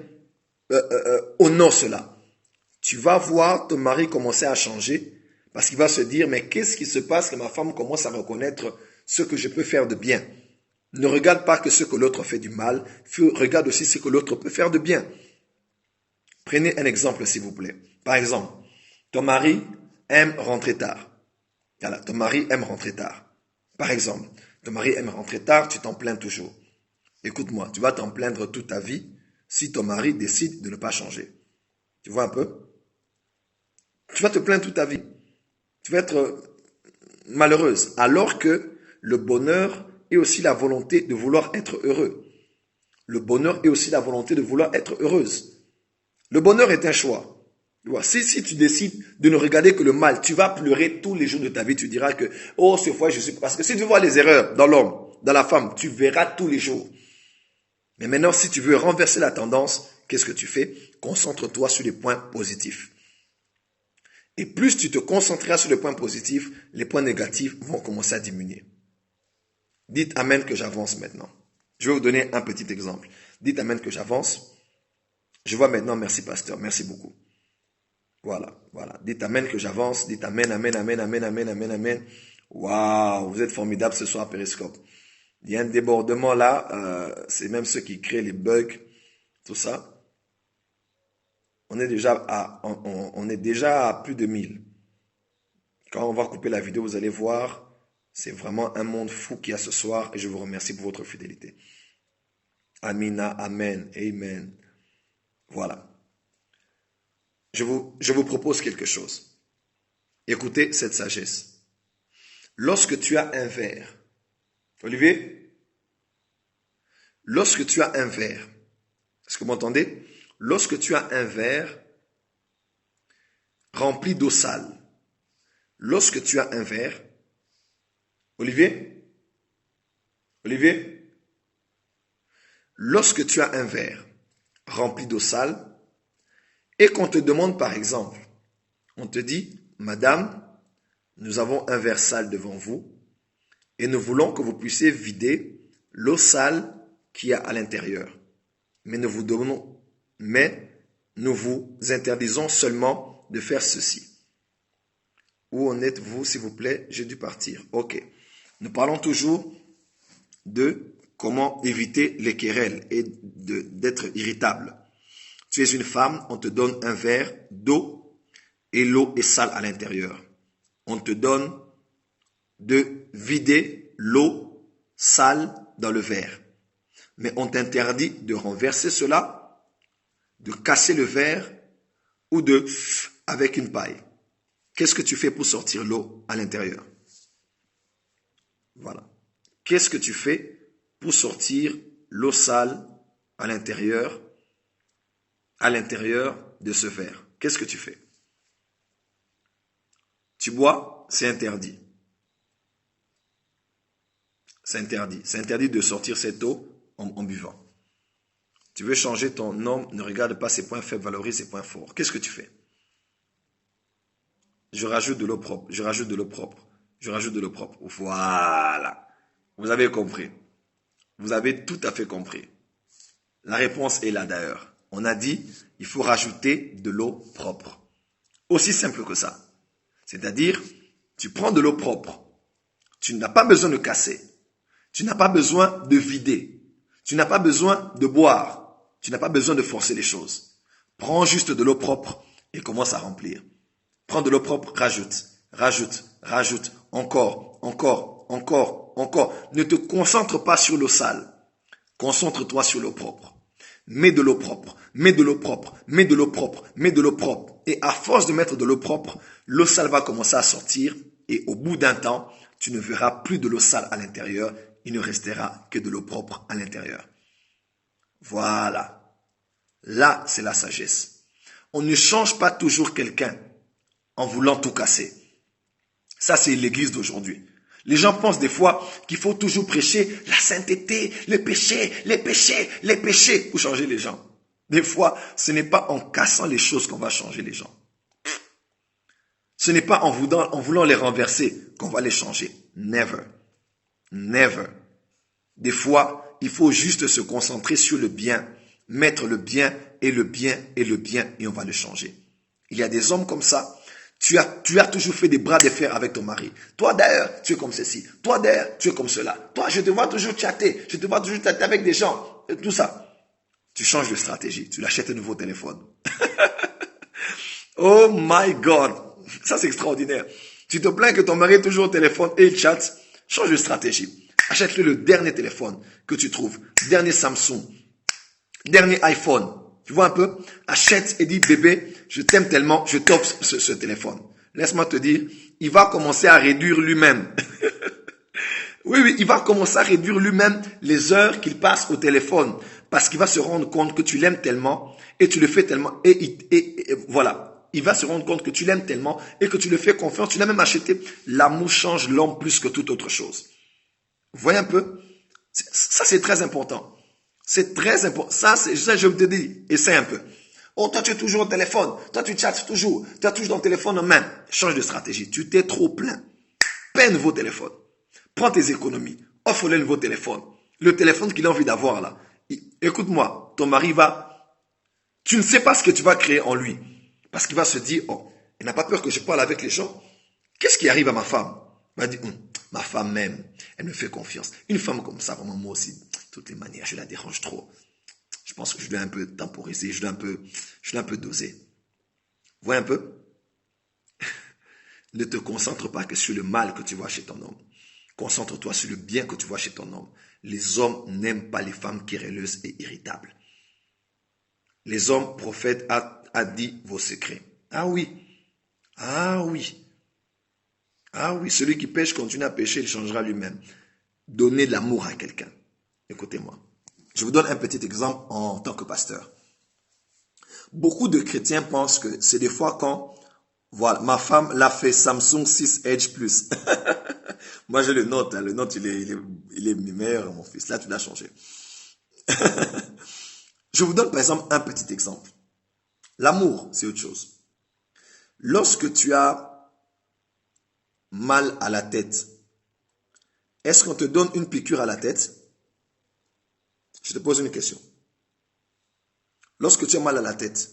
honore cela. Tu vas voir ton mari commencer à changer parce qu'il va se dire, mais qu'est-ce qui se passe que ma femme commence à reconnaître ce que je peux faire de bien? Ne regarde pas que ce que l'autre fait du mal, regarde aussi ce que l'autre peut faire de bien. Prenez un exemple, s'il vous plaît. Par exemple, ton mari aime rentrer tard. Voilà, ton mari aime rentrer tard. Par exemple, ton mari aime rentrer tard, tu t'en plains toujours. Écoute-moi, tu vas t'en plaindre toute ta vie si ton mari décide de ne pas changer. Tu vois un peu? Tu vas te plaindre toute ta vie. Tu vas être malheureuse. Alors que le bonheur est aussi la volonté de vouloir être heureux. Le bonheur est aussi la volonté de vouloir être heureuse. Le bonheur est un choix. Si tu décides de ne regarder que le mal, tu vas pleurer tous les jours de ta vie. Tu diras que, oh, cette fois, je suis... Parce que si tu vois les erreurs dans l'homme, dans la femme, tu verras tous les jours. Mais maintenant, si tu veux renverser la tendance, qu'est-ce que tu fais? Concentre-toi sur les points positifs. Et plus tu te concentreras sur les points positifs, les points négatifs vont commencer à diminuer. Dites Amen que j'avance maintenant. Je vais vous donner un petit exemple. Dites Amen que j'avance. Je vois maintenant, merci pasteur, merci beaucoup. Voilà. Dites Amen que j'avance. Dites Amen, Amen, Amen, Amen, Amen, Amen, Amen. Waouh, vous êtes formidables ce soir à Périscope. Il y a un débordement là, c'est même ceux qui créent les bugs, tout ça. On est déjà à plus de 1000. Quand on va couper la vidéo, vous allez voir, c'est vraiment un monde fou qu'il y a ce soir et je vous remercie pour votre fidélité. Amina, Amen, Amen. Voilà. Je vous propose quelque chose. Écoutez cette sagesse. Lorsque tu as un verre, Olivier, lorsque tu as un verre, est-ce que vous m'entendez? Lorsque tu as un verre rempli d'eau sale, lorsque tu as un verre, Olivier, lorsque tu as un verre rempli d'eau sale et qu'on te demande par exemple, on te dit, Madame, nous avons un verre sale devant vous et nous voulons que vous puissiez vider l'eau sale qu'il y a à l'intérieur. Mais nous vous interdisons seulement de faire ceci. Où en êtes-vous, s'il vous plaît? J'ai dû partir. Ok. Nous parlons toujours de comment éviter les querelles et d'être irritable. Tu es une femme, on te donne un verre d'eau et l'eau est sale à l'intérieur. On te donne de vider l'eau sale dans le verre. Mais on t'interdit de renverser cela, de casser le verre ou de avec une paille. Qu'est-ce que tu fais pour sortir l'eau à l'intérieur? Voilà. Qu'est-ce que tu fais pour sortir l'eau sale à l'intérieur de ce verre? Qu'est-ce que tu fais? Tu bois, c'est interdit. C'est interdit. C'est interdit de sortir cette eau en buvant. Tu veux changer ton homme, ne regarde pas ses points faibles, valorise ses points forts. Qu'est-ce que tu fais? Je rajoute de l'eau propre, je rajoute de l'eau propre, je rajoute de l'eau propre. Voilà. Vous avez compris. Vous avez tout à fait compris. La réponse est là d'ailleurs. On a dit, il faut rajouter de l'eau propre. Aussi simple que ça. C'est-à-dire, tu prends de l'eau propre. Tu n'as pas besoin de casser. Tu n'as pas besoin de vider. Tu n'as pas besoin de boire. Tu n'as pas besoin de forcer les choses. Prends juste de l'eau propre et commence à remplir. Prends de l'eau propre, rajoute, rajoute, rajoute, encore, encore, encore, encore. Ne te concentre pas sur l'eau sale. Concentre-toi sur l'eau propre. Mets de l'eau propre, mets de l'eau propre, mets de l'eau propre, mets de l'eau propre. Et à force de mettre de l'eau propre, l'eau sale va commencer à sortir et au bout d'un temps, tu ne verras plus de l'eau sale à l'intérieur. Il ne restera que de l'eau propre à l'intérieur. Voilà. Là, c'est la sagesse. On ne change pas toujours quelqu'un en voulant tout casser. Ça, c'est l'église d'aujourd'hui. Les gens pensent des fois qu'il faut toujours prêcher la sainteté, les péchés, les péchés, les péchés pour changer les gens. Des fois, ce n'est pas en cassant les choses qu'on va changer les gens. Ce n'est pas en voulant les renverser qu'on va les changer. Never. Never. Des fois, il faut juste se concentrer sur le bien, mettre le bien et le bien et le bien et on va le changer. Il y a des hommes comme ça. Tu as toujours fait des bras de fer avec ton mari. Toi d'ailleurs, tu es comme ceci. Toi d'ailleurs, tu es comme cela. Toi, je te vois toujours chatter. Je te vois toujours chatter avec des gens. Et tout ça. Tu changes de stratégie. Tu l'achètes un nouveau téléphone. Oh my God. Ça, c'est extraordinaire. Tu te plains que ton mari est toujours au téléphone et il chatte. Change de stratégie. Achète-le le dernier téléphone que tu trouves. Dernier Samsung. Dernier iPhone. Tu vois un peu? Achète et dis, bébé, je t'aime tellement, je t'offre ce téléphone. Laisse-moi te dire, il va commencer à réduire lui-même. Oui, il va commencer à réduire lui-même les heures qu'il passe au téléphone. Parce qu'il va se rendre compte que tu l'aimes tellement et tu le fais tellement. Et voilà. Il va se rendre compte que tu l'aimes tellement et que tu le fais confiance. Tu l'as même acheté. L'amour change l'homme plus que toute autre chose. Vous voyez un peu? Ça, c'est très important. C'est très important. Ça, je te dis, essaie un peu. Oh, toi, tu es toujours au téléphone. Toi, tu chattes toujours. Tu as toujours ton téléphone en main. Change de stratégie. Tu t'es trop plein. Paie un nouveau téléphone. Prends tes économies. Offre-le un nouveau téléphone. Le téléphone qu'il a envie d'avoir là. Écoute-moi, ton mari va... Tu ne sais pas ce que tu vas créer en lui. Parce qu'il va se dire, oh, il n'a pas peur que je parle avec les gens. Qu'est-ce qui arrive à ma femme? Il va dire, ma femme même, elle me fait confiance. Une femme comme ça, vraiment moi aussi, de toutes les manières, je la dérange trop. Je pense que je dois un peu temporiser, je dois un peu doser. Vous voyez un peu? Ne te concentre pas que sur le mal que tu vois chez ton homme. Concentre-toi sur le bien que tu vois chez ton homme. Les hommes n'aiment pas les femmes querelleuses et irritables. Les hommes prophètes a dit vos secrets. Ah oui. Ah oui. Ah oui, celui qui pêche continue à pêcher, il changera lui-même. Donnez de l'amour à quelqu'un. Écoutez-moi. Je vous donne un petit exemple en tant que pasteur. Beaucoup de chrétiens pensent que c'est des fois quand, voilà, ma femme l'a fait Samsung 6 Edge Plus. Moi, j'ai le Note. Le Note, il est meilleur, mon fils. Là, tu l'as changé. Je vous donne par exemple un petit exemple. L'amour, c'est autre chose. Lorsque tu as mal à la tête, est-ce qu'on te donne une piqûre à la tête? Je te pose une question. Lorsque tu as mal à la tête,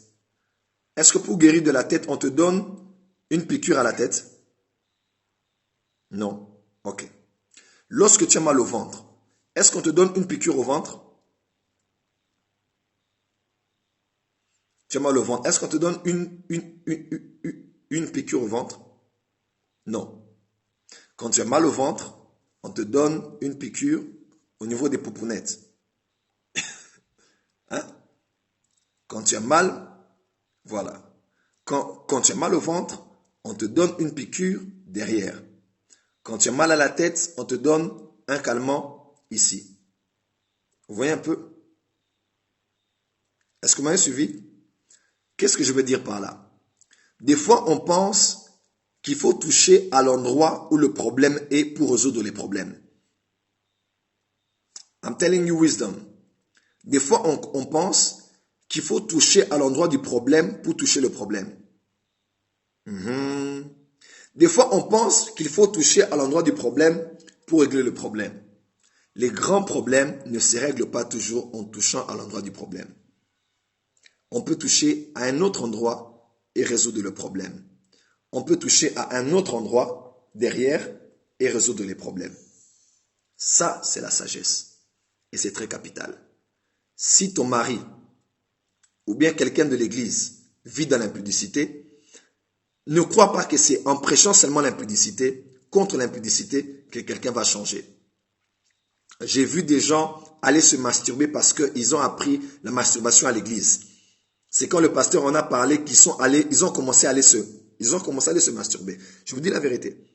est-ce que pour guérir de la tête, on te donne une piqûre à la tête? Non. Ok. Lorsque tu as mal au ventre, est-ce qu'on te donne une piqûre au ventre? Tu as mal au ventre. Est-ce qu'on te donne une piqûre au ventre? Non. Quand tu as mal au ventre, on te donne une piqûre au niveau des poupounettes. Quand tu as mal, voilà. Quand tu as mal au ventre, on te donne une piqûre derrière. Quand tu as mal à la tête, on te donne un calmant ici. Vous voyez un peu? Est-ce que vous m'avez suivi? Qu'est-ce que je veux dire par là? Des fois, on pense qu'il faut toucher à l'endroit où le problème est pour résoudre les problèmes. I'm telling you wisdom. Des fois, on pense qu'il faut toucher à l'endroit du problème pour toucher le problème. Des fois, on pense qu'il faut toucher à l'endroit du problème pour régler le problème. Les grands problèmes ne se règlent pas toujours en touchant à l'endroit du problème. On peut toucher à un autre endroit et résoudre le problème. On peut toucher à un autre endroit derrière et résoudre les problèmes. Ça, c'est la sagesse. Et c'est très capital. Si ton mari ou bien quelqu'un de l'église vit dans l'impudicité, ne crois pas que c'est en prêchant seulement l'impudicité, contre l'impudicité, que quelqu'un va changer. J'ai vu des gens aller se masturber parce qu'ils ont appris la masturbation à l'église. C'est quand le pasteur en a parlé ils ont commencé à aller se masturber. Je vous dis la vérité.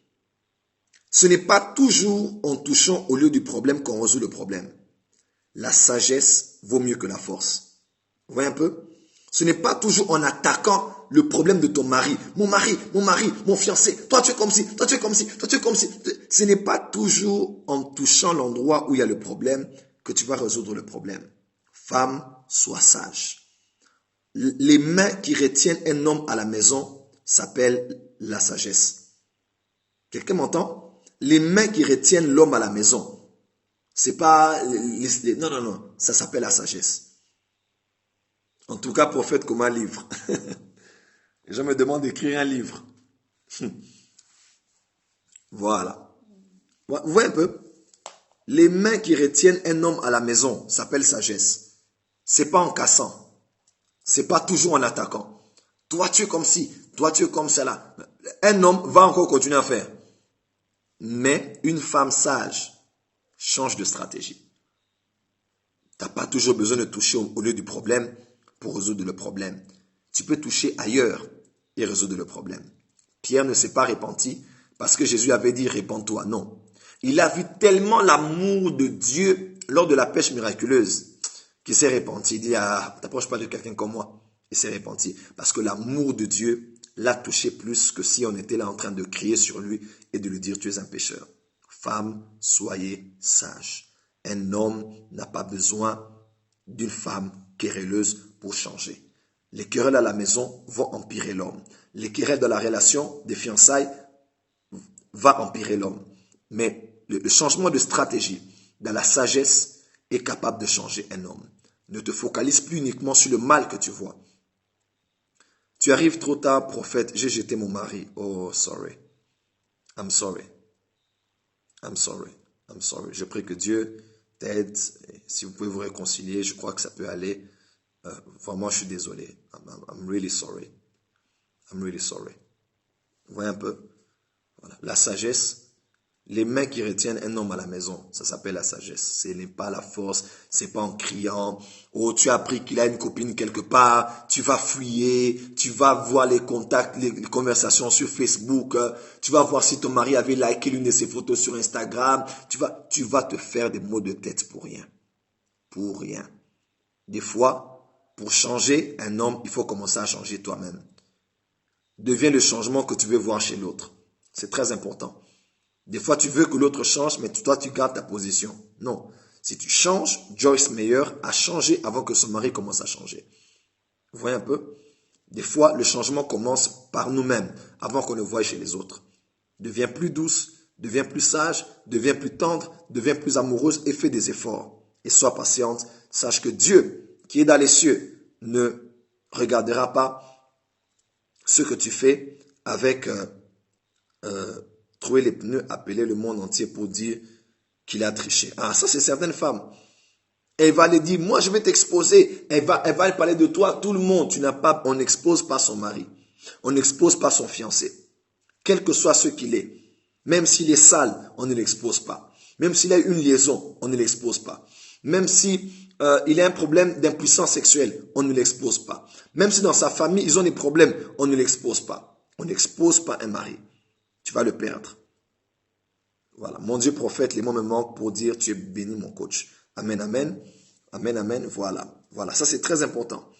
Ce n'est pas toujours en touchant au lieu du problème qu'on résout le problème. La sagesse vaut mieux que la force. Vous voyez un peu? Ce n'est pas toujours en attaquant le problème de ton mari. Mon mari, mon fiancé, toi tu es comme ci, toi tu es comme ci, toi tu es comme ci. Ce n'est pas toujours en touchant l'endroit où il y a le problème que tu vas résoudre le problème. Femme, sois sage. Les mains qui retiennent un homme à la maison s'appellent la sagesse. Quelqu'un m'entend? Les mains qui retiennent l'homme à la maison. C'est pas... Non. Ça s'appelle la sagesse. En tout cas, prophète comme un livre. Les gens me demandent d'écrire un livre. Voilà. Vous voyez un peu? Les mains qui retiennent un homme à la maison s'appellent sagesse. C'est pas en cassant. C'est pas toujours en attaquant. Toi, tu es comme ci. Toi, tu es comme cela. Un homme va encore continuer à faire. Mais une femme sage change de stratégie. Tu n'as pas toujours besoin de toucher au lieu du problème pour résoudre le problème. Tu peux toucher ailleurs et résoudre le problème. Pierre ne s'est pas repenti parce que Jésus avait dit « répands-toi ». Non. Il a vu tellement l'amour de Dieu lors de la pêche miraculeuse qu'il s'est repenti. Il dit « Ah, t'approches pas de quelqu'un comme moi ». Il s'est repenti parce que l'amour de Dieu l'a touché plus que si on était là en train de crier sur lui et de lui dire « tu es un pécheur ». Femme, soyez sage. Un homme n'a pas besoin d'une femme querelleuse pour changer. Les querelles à la maison vont empirer l'homme. Les querelles de la relation des fiançailles vont empirer l'homme. Mais le changement de stratégie dans la sagesse est capable de changer un homme. Ne te focalise plus uniquement sur le mal que tu vois. Tu arrives trop tard, prophète, j'ai jeté mon mari. Oh, sorry. I'm sorry. I'm sorry. I'm sorry. Je prie que Dieu t'aide. Si vous pouvez vous réconcilier, je crois que ça peut aller. Vraiment, je suis désolé. I'm really sorry. I'm really sorry. Vous voyez un peu? Voilà. La sagesse, les mains qui retiennent un homme à la maison, ça s'appelle la sagesse. Ce n'est pas la force, c'est pas en criant. Oh, tu as appris qu'il a une copine quelque part, tu vas fouiller, tu vas voir les contacts, les conversations sur Facebook, tu vas voir si ton mari avait liké l'une de ses photos sur Instagram. Tu vas te faire des maux de tête pour rien. Pour rien. Des fois, pour changer un homme, il faut commencer à changer toi-même. Deviens le changement que tu veux voir chez l'autre. C'est très important. Des fois, tu veux que l'autre change, mais toi, tu gardes ta position. Non. Si tu changes, Joyce Meyer a changé avant que son mari commence à changer. Vous voyez un peu? Des fois, le changement commence par nous-mêmes, avant qu'on le voie chez les autres. Deviens plus douce, deviens plus sage, deviens plus tendre, deviens plus amoureuse et fais des efforts. Et sois patiente. Sache que Dieu, qui est dans les cieux, ne regardera pas ce que tu fais avec trouver les pneus, appeler le monde entier pour dire qu'il a triché. Ah, ça c'est certaines femmes. Elle va lui dire, moi je vais t'exposer. Elle va parler de toi à tout le monde. On n'expose pas son mari. On n'expose pas son fiancé. Quel que soit ce qu'il est. Même s'il est sale, on ne l'expose pas. Même s'il a une liaison, on ne l'expose pas. Même si il a un problème d'impuissance sexuelle, on ne l'expose pas. Même si dans sa famille, ils ont des problèmes, on ne l'expose pas. On n'expose pas un mari. Tu vas le perdre. Voilà. Mon Dieu prophète, les mots me manquent pour dire tu es béni mon coach. Amen, amen. Amen, amen. Voilà. Voilà. Ça, c'est très important.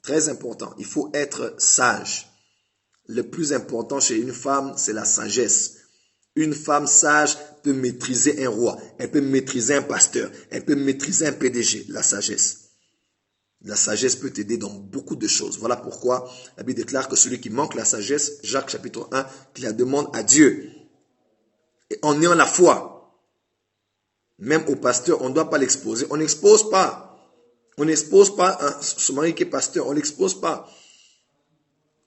Très important. Il faut être sage. Le plus important chez une femme, c'est la sagesse. Une femme sage peut maîtriser un roi. Elle peut maîtriser un pasteur. Elle peut maîtriser un PDG. La sagesse. La sagesse peut t'aider dans beaucoup de choses. Voilà pourquoi la Bible déclare que celui qui manque la sagesse, Jacques chapitre 1, qu'il la demande à Dieu. Et en ayant la foi, même au pasteur, on ne doit pas l'exposer. On n'expose pas. On n'expose pas son mari qui est pasteur. On ne l'expose pas.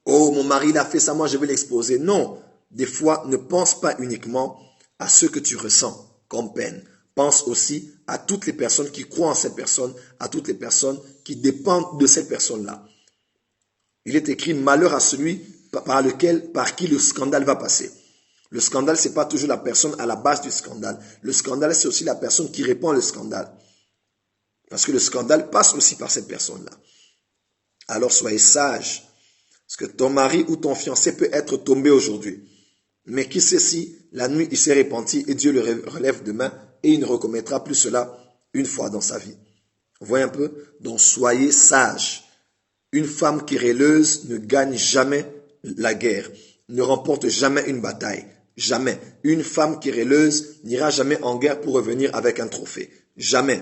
Oh, mon mari, il a fait ça, moi je vais l'exposer. Non. Des fois, ne pense pas uniquement à ce que tu ressens comme peine. Pense aussi à toutes les personnes qui croient en cette personne, à toutes les personnes qui dépendent de cette personne-là. Il est écrit malheur à celui par qui le scandale va passer. Le scandale, ce n'est pas toujours la personne à la base du scandale. Le scandale, c'est aussi la personne qui répand le scandale. Parce que le scandale passe aussi par cette personne-là. Alors soyez sages. Parce que ton mari ou ton fiancé peut être tombé aujourd'hui. Mais qui sait si la nuit il s'est repenti et Dieu le relève demain et il ne recommettra plus cela une fois dans sa vie. Vous voyez un peu? Donc soyez sages. Une femme querelleuse ne gagne jamais la guerre, ne remporte jamais une bataille. Jamais. Une femme querelleuse n'ira jamais en guerre pour revenir avec un trophée. Jamais.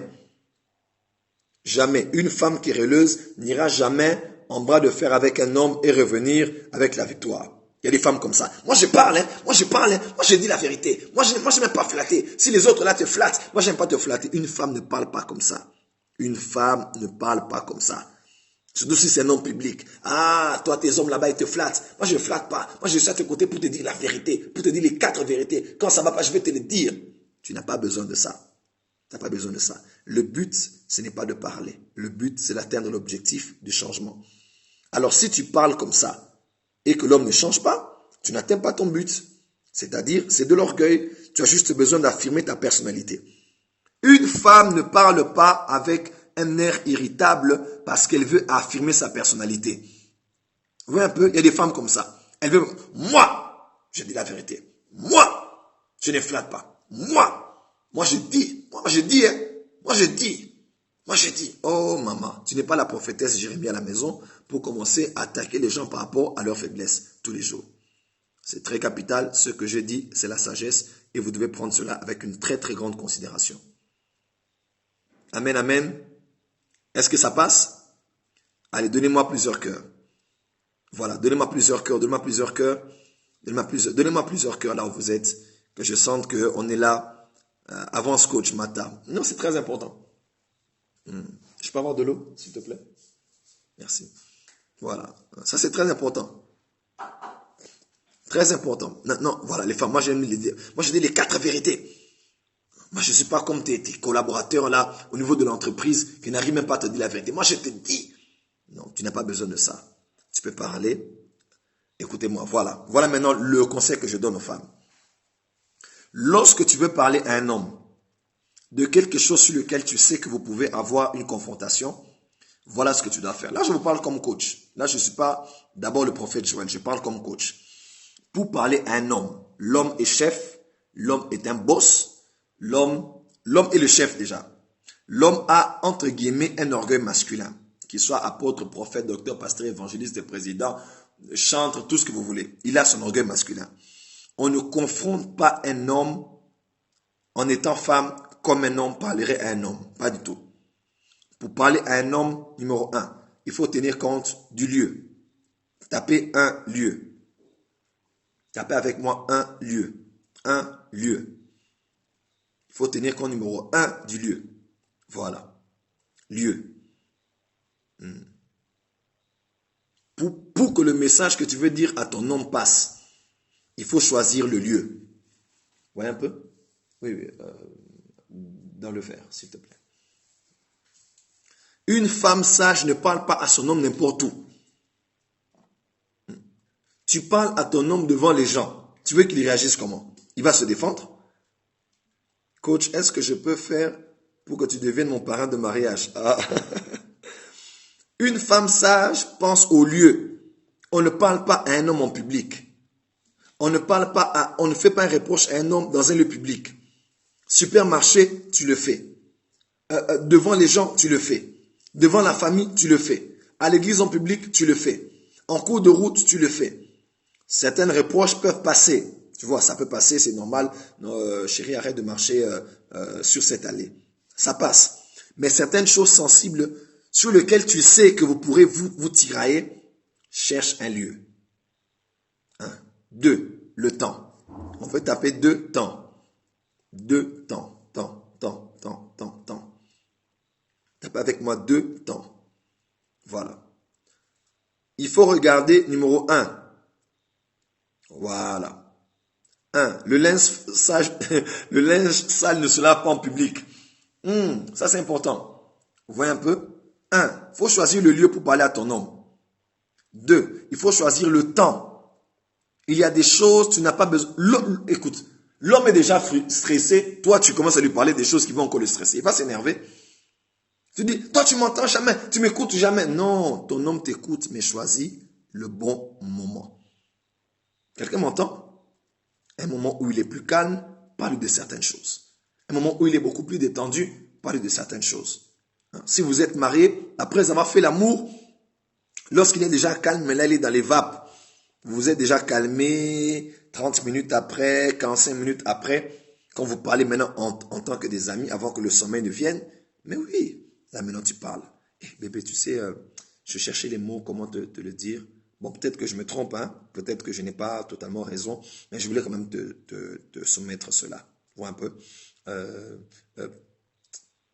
Jamais. Une femme querelleuse n'ira jamais en bras de fer avec un homme et revenir avec la victoire. Il y a des femmes comme ça. Moi, je parle, hein. Moi, je dis la vérité. Moi, je n'aime pas flatter. Si les autres là te flattent, moi, j'aime pas te flatter. Une femme ne parle pas comme ça. Une femme ne parle pas comme ça. Surtout si c'est un homme public. Ah, toi, tes hommes là-bas, ils te flattent. Moi, je ne flatte pas. Moi, je suis à tes côtés pour te dire la vérité, pour te dire les 4 vérités. Quand ça ne va pas, je vais te le dire. Tu n'as pas besoin de ça. Tu n'as pas besoin de ça. Le but, ce n'est pas de parler. Le but, c'est d'atteindre l'objectif du changement. Alors, si tu parles comme ça et que l'homme ne change pas, tu n'atteins pas ton but. C'est-à-dire, c'est de l'orgueil. Tu as juste besoin d'affirmer ta personnalité. Une femme ne parle pas avec un air irritable parce qu'elle veut affirmer sa personnalité. Vous voyez un peu, il y a des femmes comme ça. Elle veut, moi, je dis la vérité. Moi, je ne flatte pas. Moi je dis, hein. Moi je dis. Oh maman, tu n'es pas la prophétesse Jérémie à la maison pour commencer à attaquer les gens par rapport à leurs faiblesses tous les jours. C'est très capital. Ce que je dis, c'est la sagesse et vous devez prendre cela avec une très très grande considération. Amen, amen. Est-ce que ça passe? Allez, donnez-moi plusieurs cœurs. Voilà, donnez-moi plusieurs cœurs, donnez-moi plusieurs cœurs. Donnez-moi plusieurs cœurs là où vous êtes. Que je sente qu'on est là. Avance coach, Mata. Non, c'est très important. Je peux avoir de l'eau, s'il te plaît? Merci. Voilà, ça c'est très important. Très important. Non, voilà, les femmes, moi j'aime les dire. Moi je dis les 4 vérités. Moi, je ne suis pas comme tes collaborateurs là, au niveau de l'entreprise, qui n'arrivent même pas à te dire la vérité. Moi, je te dis, non, tu n'as pas besoin de ça. Tu peux parler. Écoutez-moi, voilà. Voilà maintenant le conseil que je donne aux femmes. Lorsque tu veux parler à un homme de quelque chose sur lequel tu sais que vous pouvez avoir une confrontation, voilà ce que tu dois faire. Là, je vous parle comme coach. Là, je ne suis pas d'abord le prophète Joël, je parle comme coach. Pour parler à un homme, l'homme est chef, l'homme est un boss. L'homme est le chef déjà. L'homme a, entre guillemets, un orgueil masculin. Qu'il soit apôtre, prophète, docteur, pasteur, évangéliste, président, chantre, tout ce que vous voulez. Il a son orgueil masculin. On ne confronte pas un homme en étant femme comme un homme parlerait à un homme. Pas du tout. Pour parler à un homme, numéro 1, il faut tenir compte du lieu. Tapez un lieu. Tapez avec moi un lieu. Un lieu. Il faut tenir compte numéro 1 du lieu. Voilà. Lieu. Pour que le message que tu veux dire à ton homme passe, il faut choisir le lieu. Vous voyez un peu? Oui. Dans le verre, s'il te plaît. Une femme sage ne parle pas à son homme n'importe où. Tu parles à ton homme devant les gens. Tu veux qu'il réagisse comment? Il va se défendre? Coach, est-ce que je peux faire pour que tu deviennes mon parrain de mariage. Ah. Une femme sage pense au lieu. On ne parle pas à un homme en public. On ne fait pas un reproche à un homme dans un lieu public. Supermarché, tu le fais. Devant les gens, tu le fais. Devant la famille, tu le fais. À l'église en public, tu le fais. En cours de route, tu le fais. Certaines reproches peuvent passer. Tu vois, ça peut passer, c'est normal. Chérie, arrête de marcher sur cette allée. Ça passe. Mais certaines choses sensibles sur lesquelles tu sais que vous pourrez vous tirailler, cherche un lieu. 2. Le temps. On peut taper 2 temps. 2 temps. Temps. Tapez avec moi 2 temps. Voilà. Il faut regarder numéro 1. Voilà. 1. Le linge sale ne se lave pas en public. Ça c'est important. Vous voyez un peu? 1. Il faut choisir le lieu pour parler à ton homme. 2. Il faut choisir le temps. Il y a des choses, tu n'as pas besoin. Écoute, l'homme est déjà stressé. Toi, tu commences à lui parler des choses qui vont encore le stresser. Il va s'énerver. Tu dis, toi, tu m'entends jamais, tu m'écoutes jamais. Non, ton homme t'écoute, mais choisis le bon moment. Quelqu'un m'entend? Un moment où il est plus calme, parle de certaines choses. Un moment où il est beaucoup plus détendu, parle de certaines choses. Si vous êtes marié, après avoir fait l'amour, lorsqu'il est déjà calme, mais là, il est dans les vapes. Vous vous êtes déjà calmé 30 minutes après, 45 minutes après, quand vous parlez maintenant en tant que des amis, avant que le sommeil ne vienne. Mais oui, là maintenant tu parles. Bébé, tu sais, je cherchais les mots, comment te le dire. Bon, peut-être que je me trompe, hein, peut-être que je n'ai pas totalement raison, mais je voulais quand même te soumettre cela. Vois un peu.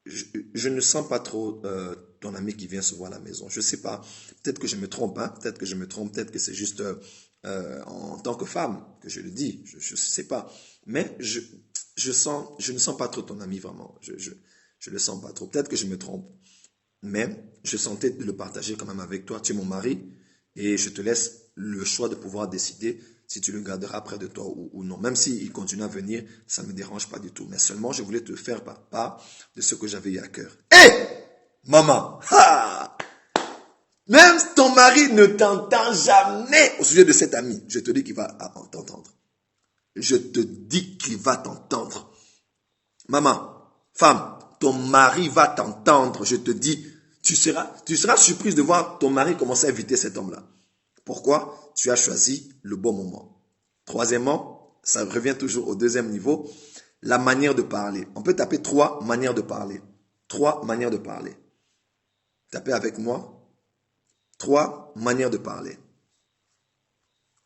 Je ne sens pas trop ton ami qui vient se voir à la maison. Je ne sais pas. Peut-être que je me trompe, hein? Peut-être que je me trompe. Peut-être que c'est juste en tant que femme que je le dis. Je ne sais pas. Mais je ne sens pas trop ton ami vraiment. Je le sens pas trop. Peut-être que je me trompe. Mais je sentais de le partager quand même avec toi. Tu es mon mari et je te laisse le choix de pouvoir décider si tu le garderas près de toi ou non. Même s'il continue à venir, ça ne me dérange pas du tout. Mais seulement, je voulais te faire part de ce que j'avais eu à cœur. Hé, maman, même ton mari ne t'entend jamais au sujet de cet ami. Je te dis qu'il va t'entendre. Je te dis qu'il va t'entendre. Maman, femme, ton mari va t'entendre. Je te dis, tu seras surprise de voir ton mari commencer à éviter cet homme-là. Pourquoi? Tu as choisi le bon moment. Troisièmement, ça revient toujours au deuxième niveau, la manière de parler. On peut taper 3 manières de parler. 3 manières de parler. Tapez avec moi. 3 manières de parler.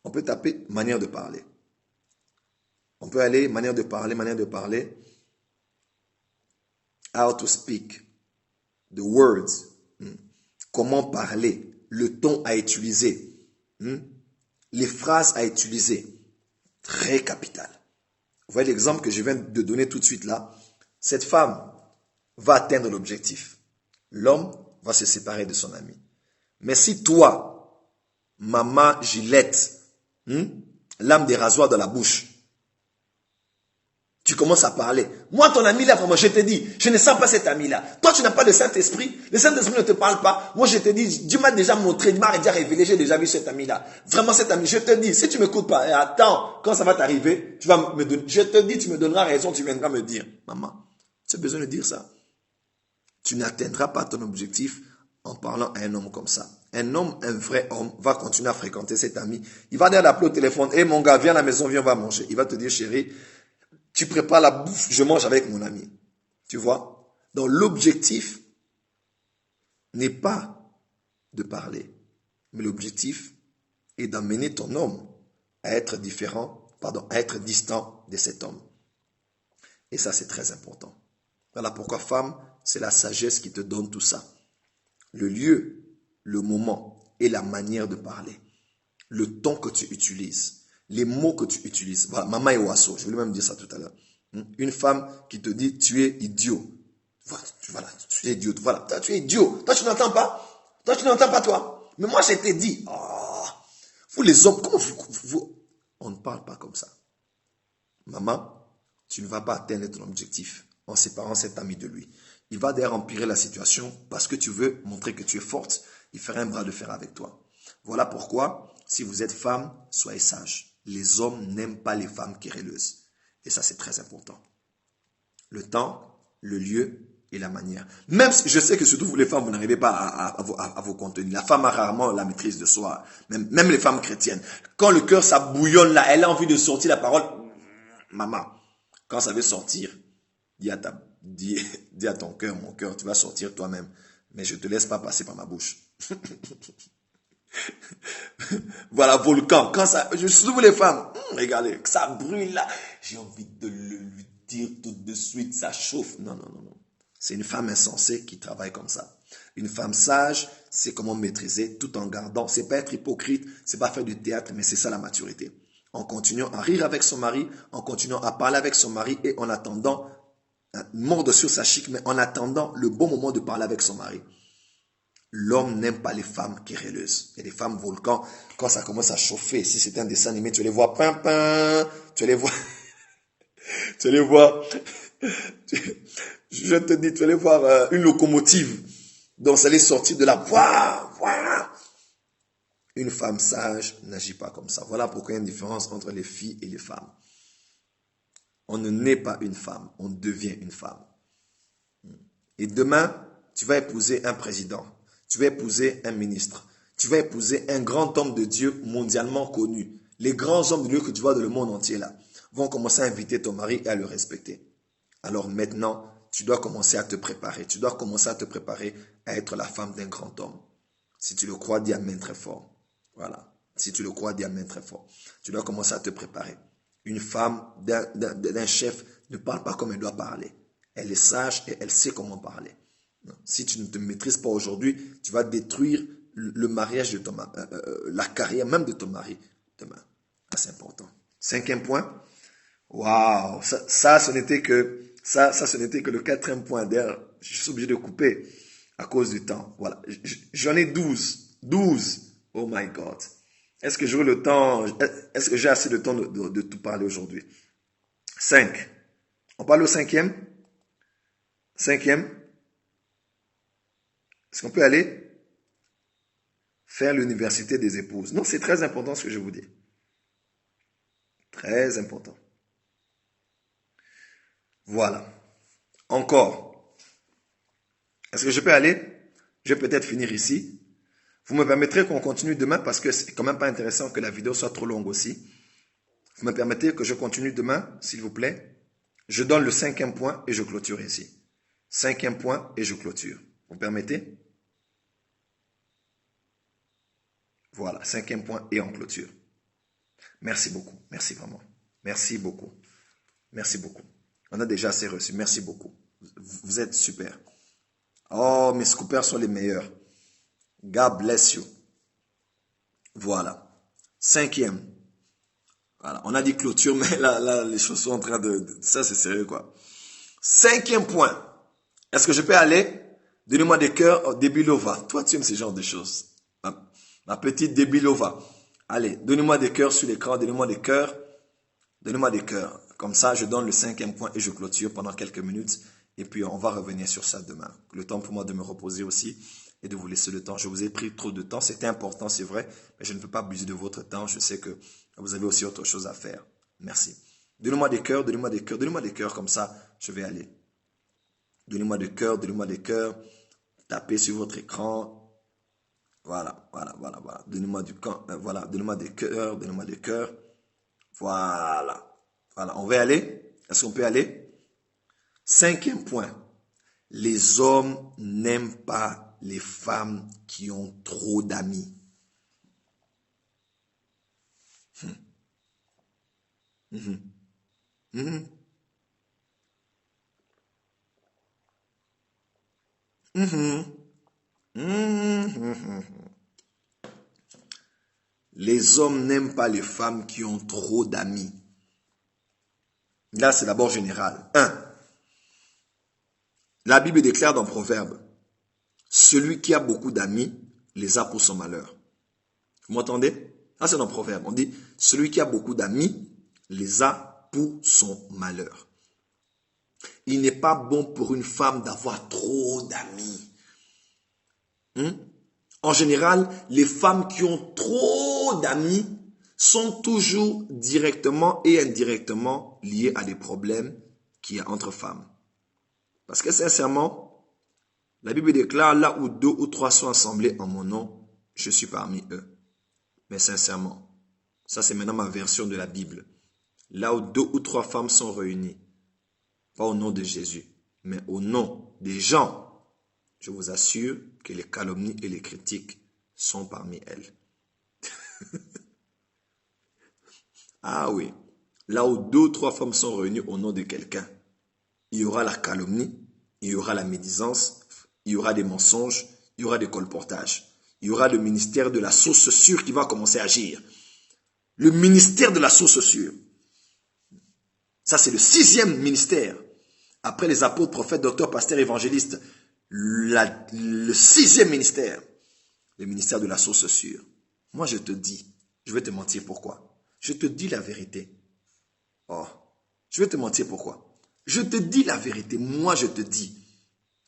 On peut taper manière de parler. On peut aller manière de parler. How to speak. The words. Comment parler. Le ton à utiliser. Les phrases à utiliser. Très capital. Vous voyez l'exemple que je viens de donner tout de suite là. Cette femme va atteindre l'objectif. L'homme va se séparer de son ami. Mais si toi, maman Gillette, lame des rasoirs dans la bouche, tu commences à parler. Moi, ton ami là, vraiment, je te dis, je ne sens pas cet ami là. Toi, tu n'as pas de Saint-Esprit. Le Saint-Esprit ne te parle pas. Moi, je te dis, Dieu m'a déjà montré, Dieu m'a déjà révélé, j'ai déjà vu cet ami là. Vraiment cet ami, je te dis, si tu ne m'écoutes pas, attends, quand ça va t'arriver, tu vas me donner, je te dis, tu me donneras raison, tu viendras me dire, maman, tu as besoin de dire ça. Tu n'atteindras pas ton objectif en parlant à un homme comme ça. Un homme, un vrai homme, va continuer à fréquenter cet ami. Il va dire l'appeler au téléphone, hé mon gars, viens à la maison, viens, on va manger. Il va te dire, chérie, tu prépares la bouffe, je mange avec mon ami. Tu vois? Donc l'objectif n'est pas de parler, mais l'objectif est d'amener ton homme à être à être distant de cet homme. Et ça, c'est très important. Voilà pourquoi, femme, c'est la sagesse qui te donne tout ça. Le lieu, le moment et la manière de parler. Le ton que tu utilises. Les mots que tu utilises. Voilà, maman et oiseau, je voulais même dire ça tout à l'heure. Une femme qui te dit, tu es idiot. Voilà, tu es idiot. Voilà, tu es idiot. Toi, tu n'entends pas. Toi, tu n'entends pas, toi. Mais moi, je t'ai dit, vous les hommes, comment on ne parle pas comme ça. Maman, tu ne vas pas atteindre ton objectif en séparant cet ami de lui. Il va d'ailleurs empirer la situation parce que tu veux montrer que tu es forte. Il fera un bras de fer avec toi. Voilà pourquoi, si vous êtes femme, soyez sage. Les hommes n'aiment pas les femmes querelleuses. Et ça, c'est très important. Le temps, le lieu et la manière. Même si je sais que surtout vous les femmes, vous n'arrivez pas à vous contenir. La femme a rarement la maîtrise de soi. Même les femmes chrétiennes. Quand le cœur, ça bouillonne là, elle a envie de sortir la parole. Maman, quand ça veut sortir, dis à ton cœur, mon cœur, tu vas sortir toi-même. Mais je ne te laisse pas passer par ma bouche. Voilà, volcan. Quand ça, je souffle les femmes. Regardez, ça brûle là. J'ai envie de lui dire tout de suite, ça chauffe. Non, non, non, non. C'est une femme insensée qui travaille comme ça. Une femme sage, c'est comment maîtriser tout en gardant. C'est pas être hypocrite, c'est pas faire du théâtre, mais c'est ça la maturité. En continuant à rire avec son mari, en continuant à parler avec son mari et en attendant, mordre sur sa chic, mais en attendant le bon moment de parler avec son mari. L'homme n'aime pas les femmes querelleuses. Et les femmes volcans, quand ça commence à chauffer, si c'est un dessin animé, tu les vois pimpin, tu les vois, tu les vois, je te dis, tu vas aller voir une locomotive. Donc, ça allait sortir de la voie. Une femme sage n'agit pas comme ça. Voilà pourquoi il y a une différence entre les filles et les femmes. On ne naît pas une femme, on devient une femme. Et demain, tu vas épouser un président, tu vas épouser un ministre, tu vas épouser un grand homme de Dieu mondialement connu. Les grands hommes de Dieu que tu vois dans le monde entier là vont commencer à inviter ton mari et à le respecter. Alors maintenant, tu dois commencer à te préparer. Tu dois commencer à te préparer à être la femme d'un grand homme. Si tu le crois, dis amen très fort. Voilà. Si tu le crois, dis amen très fort. Tu dois commencer à te préparer. Une femme d'un chef ne parle pas comme elle doit parler. Elle est sage et elle sait comment parler. Si tu ne te maîtrises pas aujourd'hui, tu vas détruire le mariage de ton mari, la carrière même de ton mari demain. C'est important. 5e point. Waouh, ça, ce n'était que le 4e point. D'ailleurs, je suis obligé de couper à cause du temps. Voilà. J'en ai 12. 12. Oh my God. Est-ce que j'aurai le temps, est-ce que j'ai assez de temps de tout parler aujourd'hui? 5. On parle au 5e? 5e? Est-ce qu'on peut aller faire l'université des épouses? Non, c'est très important ce que je vous dis. Très important. Voilà. Encore. Est-ce que je peux aller? Je vais peut-être finir ici. Vous me permettrez qu'on continue demain parce que c'est quand même pas intéressant que la vidéo soit trop longue aussi. Vous me permettez que je continue demain, s'il vous plaît? Je donne le 5e point et je clôture ici. 5e point et je clôture. Vous me permettez? Voilà, 5e point et en clôture. Merci beaucoup. Merci vraiment. Merci beaucoup. Merci beaucoup. On a déjà assez reçu. Merci beaucoup. Vous êtes super. Oh, mes scoopers sont les meilleurs. God bless you. Voilà. 5e. Voilà. On a dit clôture, mais là, les choses sont en train ça, c'est sérieux, quoi. 5e point. Est-ce que je peux aller? Donnez-moi des cœurs, oh, Debilova. Toi, tu aimes ce genre de choses. Ma petite Debilova. Allez, donnez-moi des cœurs sur l'écran. Donnez-moi des cœurs. Donnez-moi des cœurs. Comme ça, je donne le 5e point et je clôture pendant quelques minutes. Et puis, on va revenir sur ça demain. Le temps pour moi de me reposer aussi et de vous laisser le temps. Je vous ai pris trop de temps. C'était important, c'est vrai. Mais je ne veux pas abuser de votre temps. Je sais que vous avez aussi autre chose à faire. Merci. Donnez-moi des cœurs, donnez-moi des cœurs, donnez-moi des cœurs. Comme ça, je vais aller. Donnez-moi des cœurs, donnez-moi des cœurs. Tapez sur votre écran. Voilà. Donnez-moi du camp. Voilà. Donnez-moi des cœurs, donnez-moi des cœurs. Voilà. On va aller. Est-ce qu'on peut aller? 5e point. Les hommes n'aiment pas les femmes qui ont trop d'amis. Les hommes n'aiment pas les femmes qui ont trop d'amis. Là, c'est d'abord général. 1. La Bible déclare dans Proverbe, celui qui a beaucoup d'amis les a pour son malheur. Vous m'entendez? Ah, c'est dans Proverbe. On dit, celui qui a beaucoup d'amis les a pour son malheur. Il n'est pas bon pour une femme d'avoir trop d'amis. En général, les femmes qui ont trop d'amis sont toujours directement et indirectement liées à des problèmes qu'il y a entre femmes. Parce que sincèrement, la Bible déclare, là où 2 ou 3 sont assemblés en mon nom, je suis parmi eux. Mais sincèrement, ça c'est maintenant ma version de la Bible. Là où 2 ou 3 femmes sont réunies, pas au nom de Jésus, mais au nom des gens, je vous assure que les calomnies et les critiques sont parmi elles. Ah oui, là où 2 ou 3 femmes sont réunies au nom de quelqu'un, il y aura la calomnie, il y aura la médisance, il y aura des mensonges, il y aura des colportages. Il y aura le ministère de la source sûre qui va commencer à agir. Le ministère de la source sûre. Ça, c'est le 6e ministère. Après les apôtres, prophètes, docteurs, pasteurs, évangélistes. Le 6e ministère. Le ministère de la source sûre. Moi, je te dis, je vais te mentir pourquoi. Je te dis la vérité. Oh, je vais te mentir pourquoi. Je te dis la vérité. Moi, je te dis.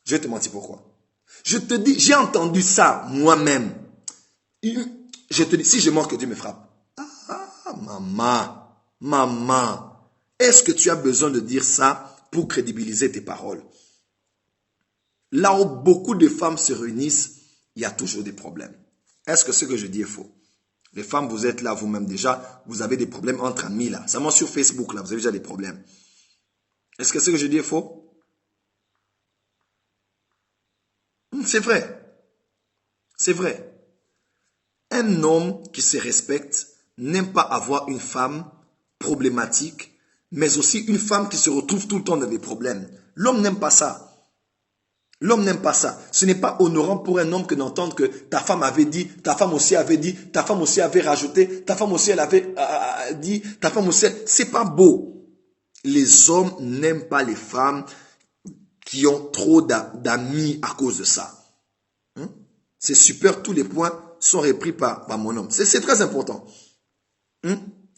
Je vais te mentir pourquoi. Je te dis, j'ai entendu ça moi-même. Je te dis, si je mens, que Dieu me frappe. Ah, maman, est-ce que tu as besoin de dire ça pour crédibiliser tes paroles? Là où beaucoup de femmes se réunissent, il y a toujours des problèmes. Est-ce que ce que je dis est faux? Les femmes, vous êtes là vous-même déjà, vous avez des problèmes entre amis là. Seulement sur Facebook là, vous avez déjà des problèmes. Est-ce que ce que je dis est faux? C'est vrai. C'est vrai. Un homme qui se respecte n'aime pas avoir une femme problématique, mais aussi une femme qui se retrouve tout le temps dans des problèmes. L'homme n'aime pas ça. L'homme n'aime pas ça. Ce n'est pas honorant pour un homme que d'entendre que ta femme avait dit, ta femme aussi avait dit, ta femme aussi avait rajouté, ta femme aussi elle avait dit, ta femme aussi... C'est pas beau. Les hommes n'aiment pas les femmes qui ont trop d'amis à cause de ça. C'est super, tous les points sont repris par mon homme. C'est très important.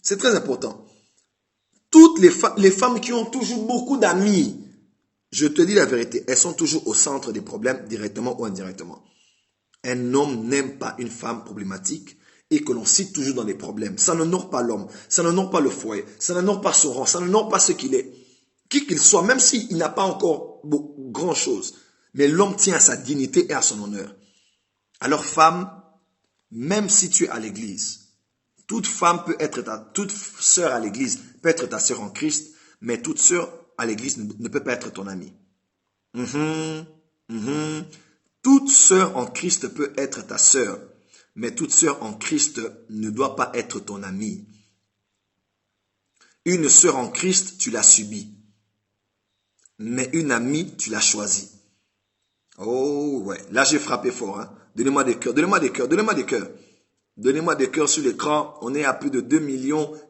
C'est très important. Toutes les femmes qui ont toujours beaucoup d'amis, je te dis la vérité, elles sont toujours au centre des problèmes, directement ou indirectement. Un homme n'aime pas une femme problématique et que l'on cite toujours dans les problèmes. Ça n'honore pas l'homme, ça n'honore pas le foyer, ça n'honore pas son rang, ça n'honore pas ce qu'il est. Qui qu'il soit, même s'il n'a pas encore grand-chose, mais l'homme tient à sa dignité et à son honneur. Alors femme, même si tu es à l'église, toute sœur à l'église peut être ta sœur en Christ, mais toute sœur à l'église ne peut pas être ton amie. Toute sœur en Christ peut être ta sœur, mais toute sœur en Christ ne doit pas être ton amie. Une sœur en Christ, tu l'as subie, mais une amie, tu l'as choisie. Oh ouais, là j'ai frappé fort. Donnez-moi des cœurs, donnez-moi des cœurs, donnez-moi des cœurs. Donnez-moi des cœurs sur l'écran. On est à plus de 2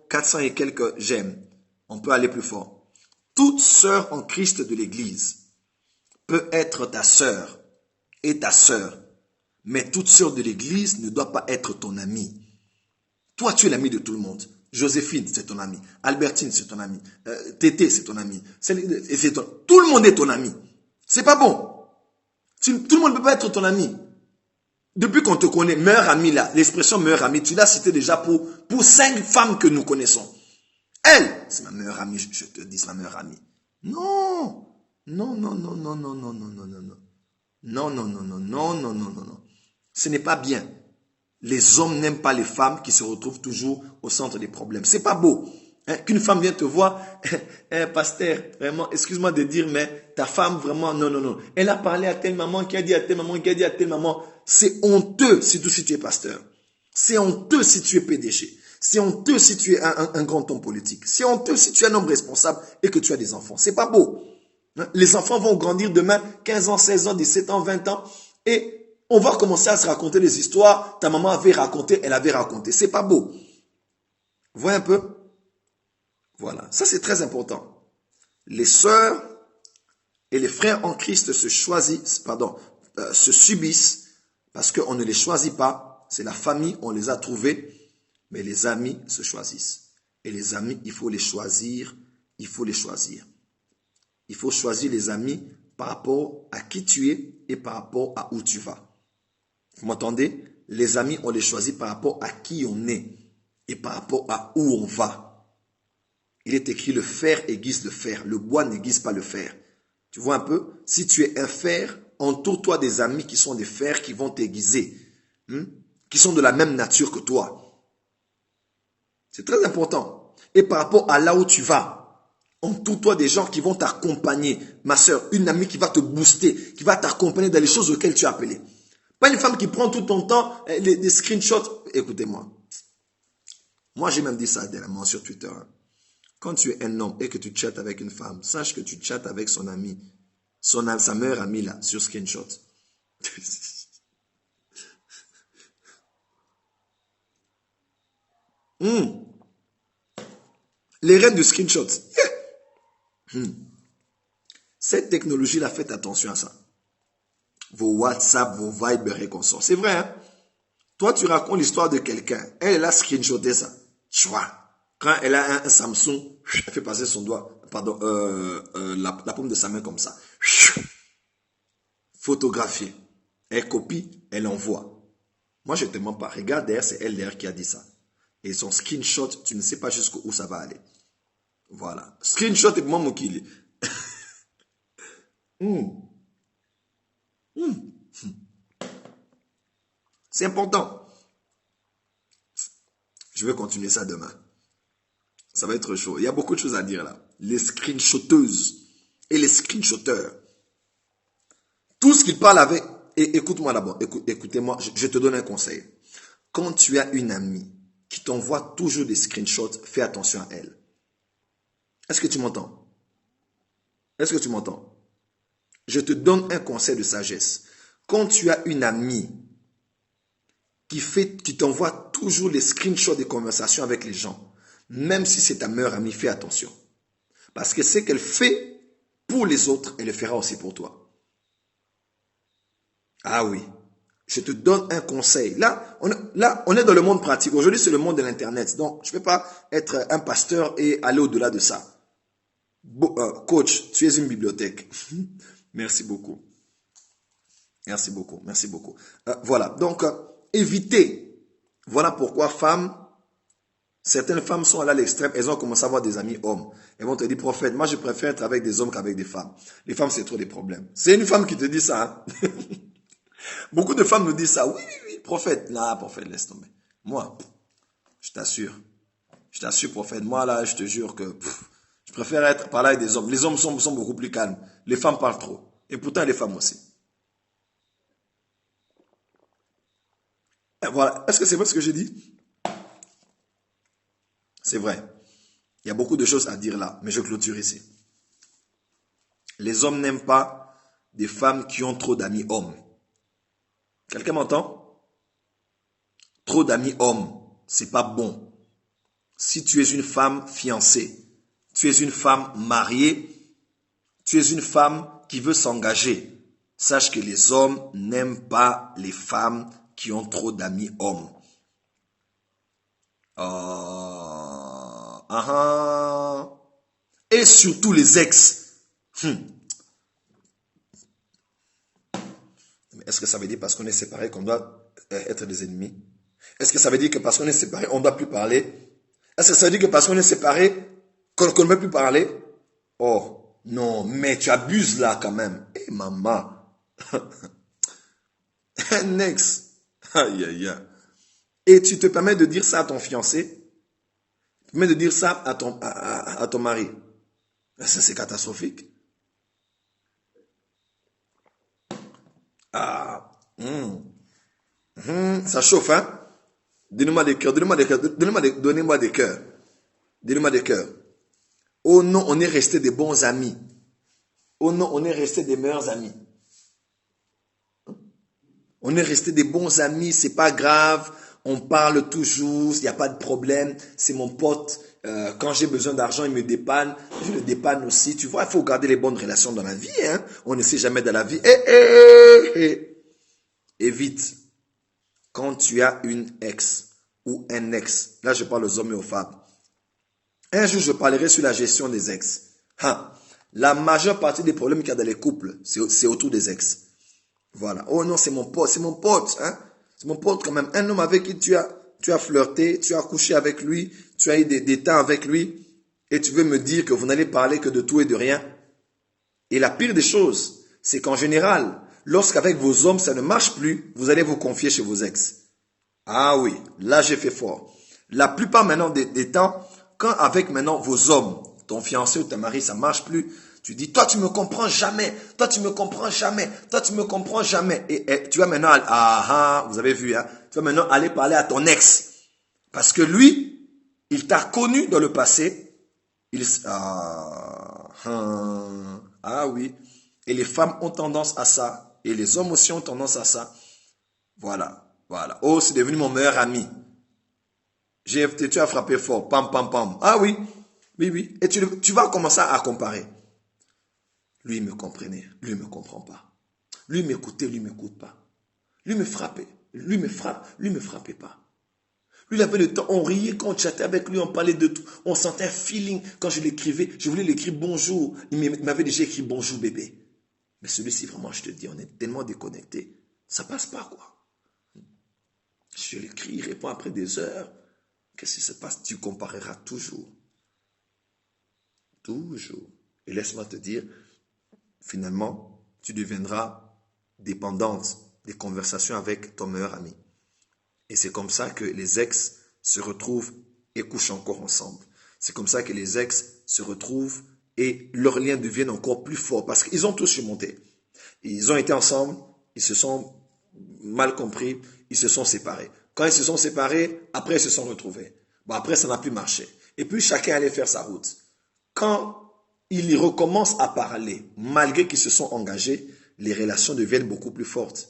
400 000 et quelques j'aime. On peut aller plus fort. Toute sœur en Christ de l'Église peut être ta sœur et ta sœur. Mais toute sœur de l'Église ne doit pas être ton amie. Toi, tu es l'ami de tout le monde. Joséphine, c'est ton ami. Albertine, c'est ton ami. Tété, c'est ton ami. Tout le monde est ton ami. C'est pas bon. Tout le monde ne peut pas être ton ami. Depuis qu'on te connaît, meilleure amie là, l'expression meilleure amie, tu l'as cité déjà pour 5 femmes que nous connaissons. Elle, c'est ma meilleure amie, je te dis, c'est ma meilleure amie. Non. Non. Ce n'est pas bien. Les hommes n'aiment pas les femmes qui se retrouvent toujours au centre des problèmes. C'est pas beau. Qu'une femme vienne te voir, pasteur, vraiment, excuse-moi de dire, mais ta femme, vraiment, non. Elle a parlé à telle maman, qui a dit à telle maman, qui a dit à telle maman. C'est honteux, surtout si tu es pasteur. C'est honteux si tu es PDG. C'est honteux si tu es un grand homme politique. C'est honteux si tu es un homme responsable et que tu as des enfants. C'est pas beau. Les enfants vont grandir demain, 15 ans, 16 ans, 17 ans, 20 ans, et on va commencer à se raconter des histoires. Ta maman avait raconté, elle avait raconté. C'est pas beau. Vous voyez un peu? Voilà, ça c'est très important. Les sœurs et les frères en Christ se subissent parce qu'on ne les choisit pas. C'est la famille, on les a trouvés, mais les amis se choisissent. Et les amis, il faut les choisir. Il faut faut choisir les amis par rapport à qui tu es et par rapport à où tu vas. Vous m'entendez? Les amis, on les choisit par rapport à qui on est et par rapport à où on va. Il est écrit le fer aiguise le fer, le bois n'aiguise pas le fer. Tu vois un peu? Si tu es un fer, entoure-toi des amis qui sont des fers qui vont t'aiguiser, qui sont de la même nature que toi. C'est très important. Et par rapport à là où tu vas, entoure-toi des gens qui vont t'accompagner. Ma soeur, une amie qui va te booster, qui va t'accompagner dans les choses auxquelles tu as appelé. Pas une femme qui prend tout ton temps, les screenshots. Écoutez-moi. Moi, j'ai même dit ça dernièrement sur Twitter. Quand tu es un homme et que tu chattes avec une femme, sache que tu chattes avec son ami, sa meilleure amie là, sur screenshot. Les reines de screenshot. Cette technologie-là, faites attention à ça. Vos WhatsApp, vos Viber et consorts. C'est vrai, hein? Toi, tu racontes l'histoire de quelqu'un. Elle a screenshoté ça. Chouah. Quand elle a un Samsung, elle fait passer son doigt, pardon, la paume de sa main comme ça. Photographié. Elle copie, elle envoie. Moi, je ne te mens pas. Regarde derrière, c'est elle derrière qui a dit ça. Et son screenshot, tu ne sais pas jusqu'où ça va aller. Voilà. Screenshot et moi, Mokili. C'est important. Je vais continuer ça demain. Ça va être chaud. Il y a beaucoup de choses à dire là. Les screenshoteuses et les screenshoteurs. Tout ce qu'ils parlent avec... Et écoute-moi d'abord. Écoutez-moi, je te donne un conseil. Quand tu as une amie qui t'envoie toujours des screenshots, fais attention à elle. Est-ce que tu m'entends? Est-ce que tu m'entends? Je te donne un conseil de sagesse. Quand tu as une amie qui t'envoie toujours les screenshots des conversations avec les gens, même si c'est ta meilleure amie, fais attention. Parce que ce qu'elle fait pour les autres, elle le fera aussi pour toi. Ah oui. Je te donne un conseil. Là, on est dans le monde pratique. Aujourd'hui, c'est le monde de l'Internet. Donc, je ne vais pas être un pasteur et aller au-delà de ça. Coach, tu es une bibliothèque. Merci beaucoup. Merci beaucoup. Merci beaucoup. Voilà. Donc, évitez. Voilà pourquoi certaines femmes sont allées à l'extrême. Elles ont commencé à avoir des amis hommes. Elles vont te dire, prophète, moi, je préfère être avec des hommes qu'avec des femmes. Les femmes, c'est trop des problèmes. C'est une femme qui te dit ça. Hein? Beaucoup de femmes nous disent ça. Oui, oui, oui, prophète. Là, prophète, laisse tomber. Moi, je t'assure. Je t'assure, prophète. Moi, là, je te jure que je préfère être par là avec des hommes. Les hommes sont beaucoup plus calmes. Les femmes parlent trop. Et pourtant, les femmes aussi. Et voilà. Est-ce que c'est vrai ce que j'ai dit? C'est vrai. Il y a beaucoup de choses à dire là, mais je clôture ici. Les hommes n'aiment pas des femmes qui ont trop d'amis hommes. Quelqu'un m'entend? Trop d'amis hommes, c'est pas bon. Si tu es une femme fiancée, tu es une femme mariée, tu es une femme qui veut s'engager, sache que les hommes n'aiment pas les femmes qui ont trop d'amis hommes. Et surtout les ex. Est-ce que ça veut dire parce qu'on est séparés qu'on doit être des ennemis? Est-ce que ça veut dire que parce qu'on est séparés, on ne doit plus parler? Est-ce que ça veut dire que parce qu'on est séparés, qu'on ne peut plus parler? Oh, non, mais tu abuses là quand même. Eh, maman. Un ex. Aïe, aïe, aïe. Et tu te permets de dire ça à ton fiancé? Tu te permets de dire ça à ton mari? Ça, c'est catastrophique. Ah, ça chauffe, hein? Donnez-moi des cœurs, donnez-moi des cœurs, donnez-moi des cœurs. Donnez-moi des cœurs. Oh non, on est resté des bons amis. Oh non, on est resté des meilleurs amis. On est resté des bons amis, c'est pas grave. On parle toujours, il n'y a pas de problème. C'est mon pote. Quand j'ai besoin d'argent, il me dépanne. Je le dépanne aussi. Tu vois, il faut garder les bonnes relations dans la vie. Hein? On ne sait jamais dans la vie. Évite. Quand tu as une ex ou un ex, là je parle aux hommes et aux femmes. Un jour, je parlerai sur la gestion des ex. La majeure partie des problèmes qu'il y a dans les couples, c'est autour des ex. Voilà. Oh non, c'est mon pote, hein. C'est mon pote quand même. Un homme avec qui tu as flirté, tu as couché avec lui, tu as eu des temps avec lui, et tu veux me dire que vous n'allez parler que de tout et de rien. Et la pire des choses, c'est qu'en général, lorsqu'avec vos hommes ça ne marche plus, vous allez vous confier chez vos ex. Ah oui, là j'ai fait fort. La plupart maintenant des temps, quand avec maintenant vos hommes, ton fiancé ou ton mari, ça marche plus, tu dis, toi tu me comprends jamais, toi tu me comprends jamais, toi tu me comprends jamais. Et tu vas maintenant, vous avez vu, hein, tu vas maintenant aller parler à ton ex. Parce que lui, il t'a connu dans le passé. Oui. Et les femmes ont tendance à ça. Et les hommes aussi ont tendance à ça. Voilà. Oh, c'est devenu mon meilleur ami. Tu as frappé fort. Pam, pam, pam. Ah oui. Oui. Et tu vas commencer à comparer. Lui, il me comprenait. Lui, il ne me comprend pas. Lui, il m'écoutait. Lui, il ne m'écoute pas. Lui, il me frappait. Lui, il me frappe. Lui, il ne me frappait pas. Lui, il avait le temps. On riait quand on chattait avec lui. On parlait de tout. On sentait un feeling. Quand je l'écrivais, je voulais l'écrire bonjour. Il m'avait déjà écrit bonjour bébé. Mais celui-ci, vraiment, je te dis, on est tellement déconnecté. Ça passe pas, quoi. Je l'écris, il répond après des heures. Qu'est-ce qui se passe? Tu compareras toujours. Toujours. Et laisse-moi te dire, finalement, tu deviendras dépendante des conversations avec ton meilleur ami. Et c'est comme ça que les ex se retrouvent et couchent encore ensemble. C'est comme ça que les ex se retrouvent et leurs liens deviennent encore plus forts parce qu'ils ont tous surmonté. Ils ont été ensemble, ils se sont mal compris, ils se sont séparés. Quand ils se sont séparés, après ils se sont retrouvés. Bon, après ça n'a plus marché. Et puis chacun allait faire sa route. Quand ils recommencent à parler, malgré qu'ils se sont engagés, les relations deviennent beaucoup plus fortes.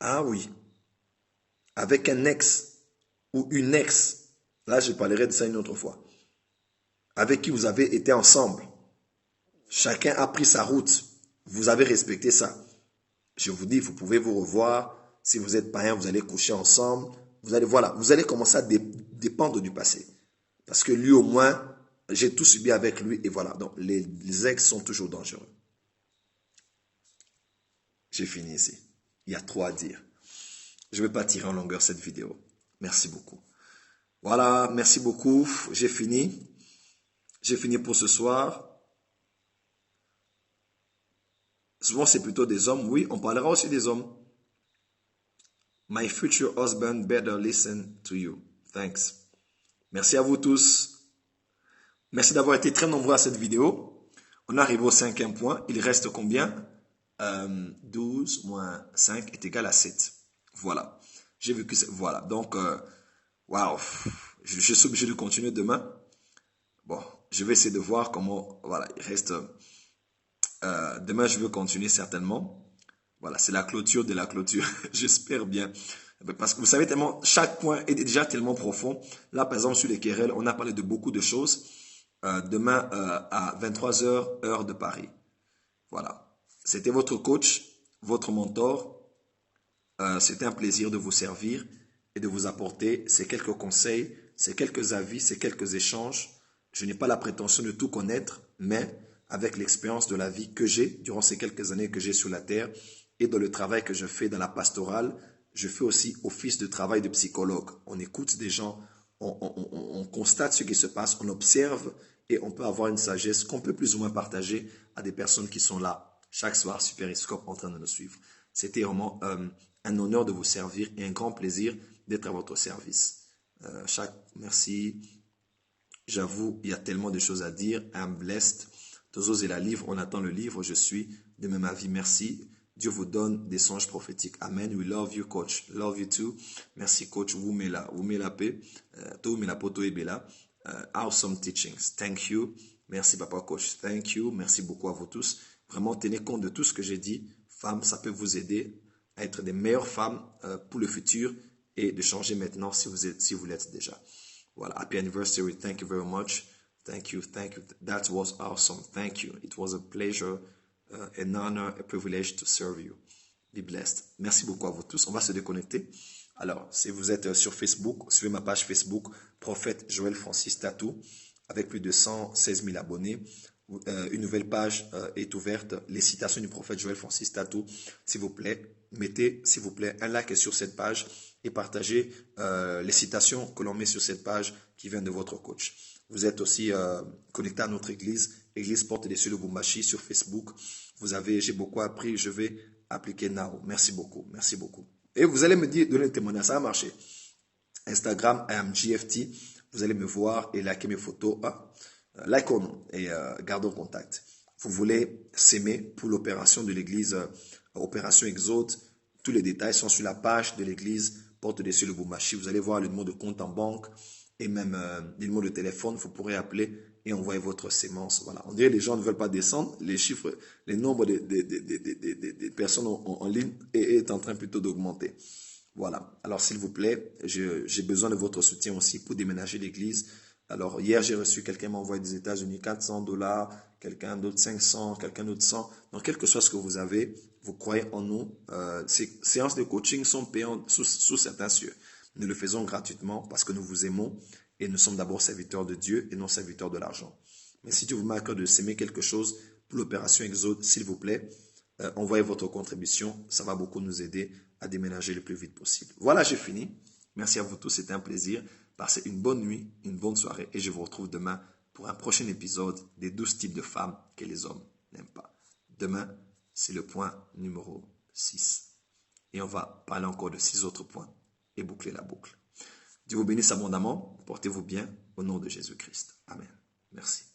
Ah oui. Avec un ex ou une ex, là je parlerai de ça une autre fois, avec qui vous avez été ensemble, chacun a pris sa route, vous avez respecté ça. Je vous dis, vous pouvez vous revoir, si vous êtes païen, vous allez coucher ensemble, vous allez commencer à dépendre du passé. Parce que lui au moins, j'ai tout subi avec lui et voilà. Donc les ex sont toujours dangereux. J'ai fini ici. Il y a trop à dire. Je ne vais pas tirer en longueur cette vidéo. Merci beaucoup. Voilà, merci beaucoup. J'ai fini. J'ai fini pour ce soir. Souvent, c'est plutôt des hommes. Oui, on parlera aussi des hommes. My future husband better listen to you. Thanks. Merci à vous tous. Merci d'avoir été très nombreux à cette vidéo. On arrive au 5e point. Il reste combien? 12 moins 5 est égal à 7. Voilà. J'ai vu que c'est... Voilà. Donc, waouh. Je suis obligé de continuer demain. Bon, je vais essayer de voir comment... Voilà, il reste... demain, je vais continuer certainement. Voilà, c'est la clôture de la clôture. J'espère bien. Parce que vous savez tellement... Chaque point est déjà tellement profond. Là, par exemple, sur les querelles, on a parlé de beaucoup de choses. Demain, à 23h, heure de Paris. Voilà. C'était votre coach, votre mentor. C'était un plaisir de vous servir et de vous apporter ces quelques conseils, ces quelques avis, ces quelques échanges. Je n'ai pas la prétention de tout connaître, mais avec l'expérience de la vie que j'ai durant ces quelques années que j'ai sur la terre et dans le travail que je fais dans la pastorale, je fais aussi office de travail de psychologue. On écoute des gens, on constate ce qui se passe, on observe et on peut avoir une sagesse qu'on peut plus ou moins partager à des personnes qui sont là chaque soir sur Periscope en train de nous suivre. C'était vraiment un honneur de vous servir et un grand plaisir d'être à votre service. Merci. J'avoue, il y a tellement de choses à dire. I'm blessed. Tozo et la livre, on attend le livre. Je suis de même avis. Merci. Dieu vous donne des songes prophétiques. Amen. We love you, coach. Love you too. Merci, coach. Vous me la paix. Tout me la poto et bella. Awesome teachings. Thank you. Merci, papa coach. Thank you. Merci beaucoup à vous tous. Vraiment, tenez compte de tout ce que j'ai dit. Femmes, ça peut vous aider à être des meilleures femmes pour le futur et de changer maintenant si vous l'êtes déjà. Voilà. Happy anniversary. Thank you very much. Thank you. That was awesome. Thank you. It was a pleasure, an honor, a privilege to serve you. Be blessed. Merci beaucoup à vous tous. On va se déconnecter. Alors, si vous êtes sur Facebook, suivez ma page Facebook, Prophète Joël Francis Tatou, avec plus de 116 000 abonnés. une nouvelle page est ouverte. Les citations du prophète Joël Francis Tatou, s'il vous plaît, mettez, s'il vous plaît, un like sur cette page et partagez les citations que l'on met sur cette page qui viennent de votre coach. Vous êtes aussi connecté à notre église, Église Porte des Cieux de Lubumbashi sur Facebook. J'ai beaucoup appris, je vais appliquer now. Merci beaucoup, merci beaucoup. Et vous allez me dire, donner le témoignage, ça a marché. Instagram, IamGFT, vous allez me voir et liker mes photos. Like-nous et gardons contact. Vous voulez s'aimer pour l'opération de l'église, Opération Exode. Tous les détails sont sur la page de l'église Porte des Cieux de Lubumbashi. Vous allez voir le numéro de compte en banque et même le numéro de téléphone. Vous pourrez appeler et envoyer votre sémence. Voilà. On dirait que les gens ne veulent pas descendre. Les chiffres, les nombres des personnes en ligne est en train plutôt d'augmenter. Voilà. Alors, s'il vous plaît, j'ai besoin de votre soutien aussi pour déménager l'église. Alors, hier, j'ai reçu, quelqu'un m'a envoyé des États-Unis $400, quelqu'un d'autre 500, quelqu'un d'autre 100. Donc, quel que soit ce que vous avez, vous croyez en nous. Ces séances de coaching sont payantes sous certains cieux. Nous le faisons gratuitement parce que nous vous aimons et nous sommes d'abord serviteurs de Dieu et non serviteurs de l'argent. Mais si Dieu vous marque de s'aimer quelque chose pour l'opération Exode, s'il vous plaît, envoyez votre contribution. Ça va beaucoup nous aider à déménager le plus vite possible. Voilà, j'ai fini. Merci à vous tous, c'était un plaisir. Passez une bonne nuit, une bonne soirée et je vous retrouve demain pour un prochain épisode des 12 types de femmes que les hommes n'aiment pas. Demain, c'est le point numéro 6. Et on va parler encore de 6 autres points et boucler la boucle. Dieu vous bénisse abondamment. Portez-vous bien au nom de Jésus-Christ. Amen. Merci.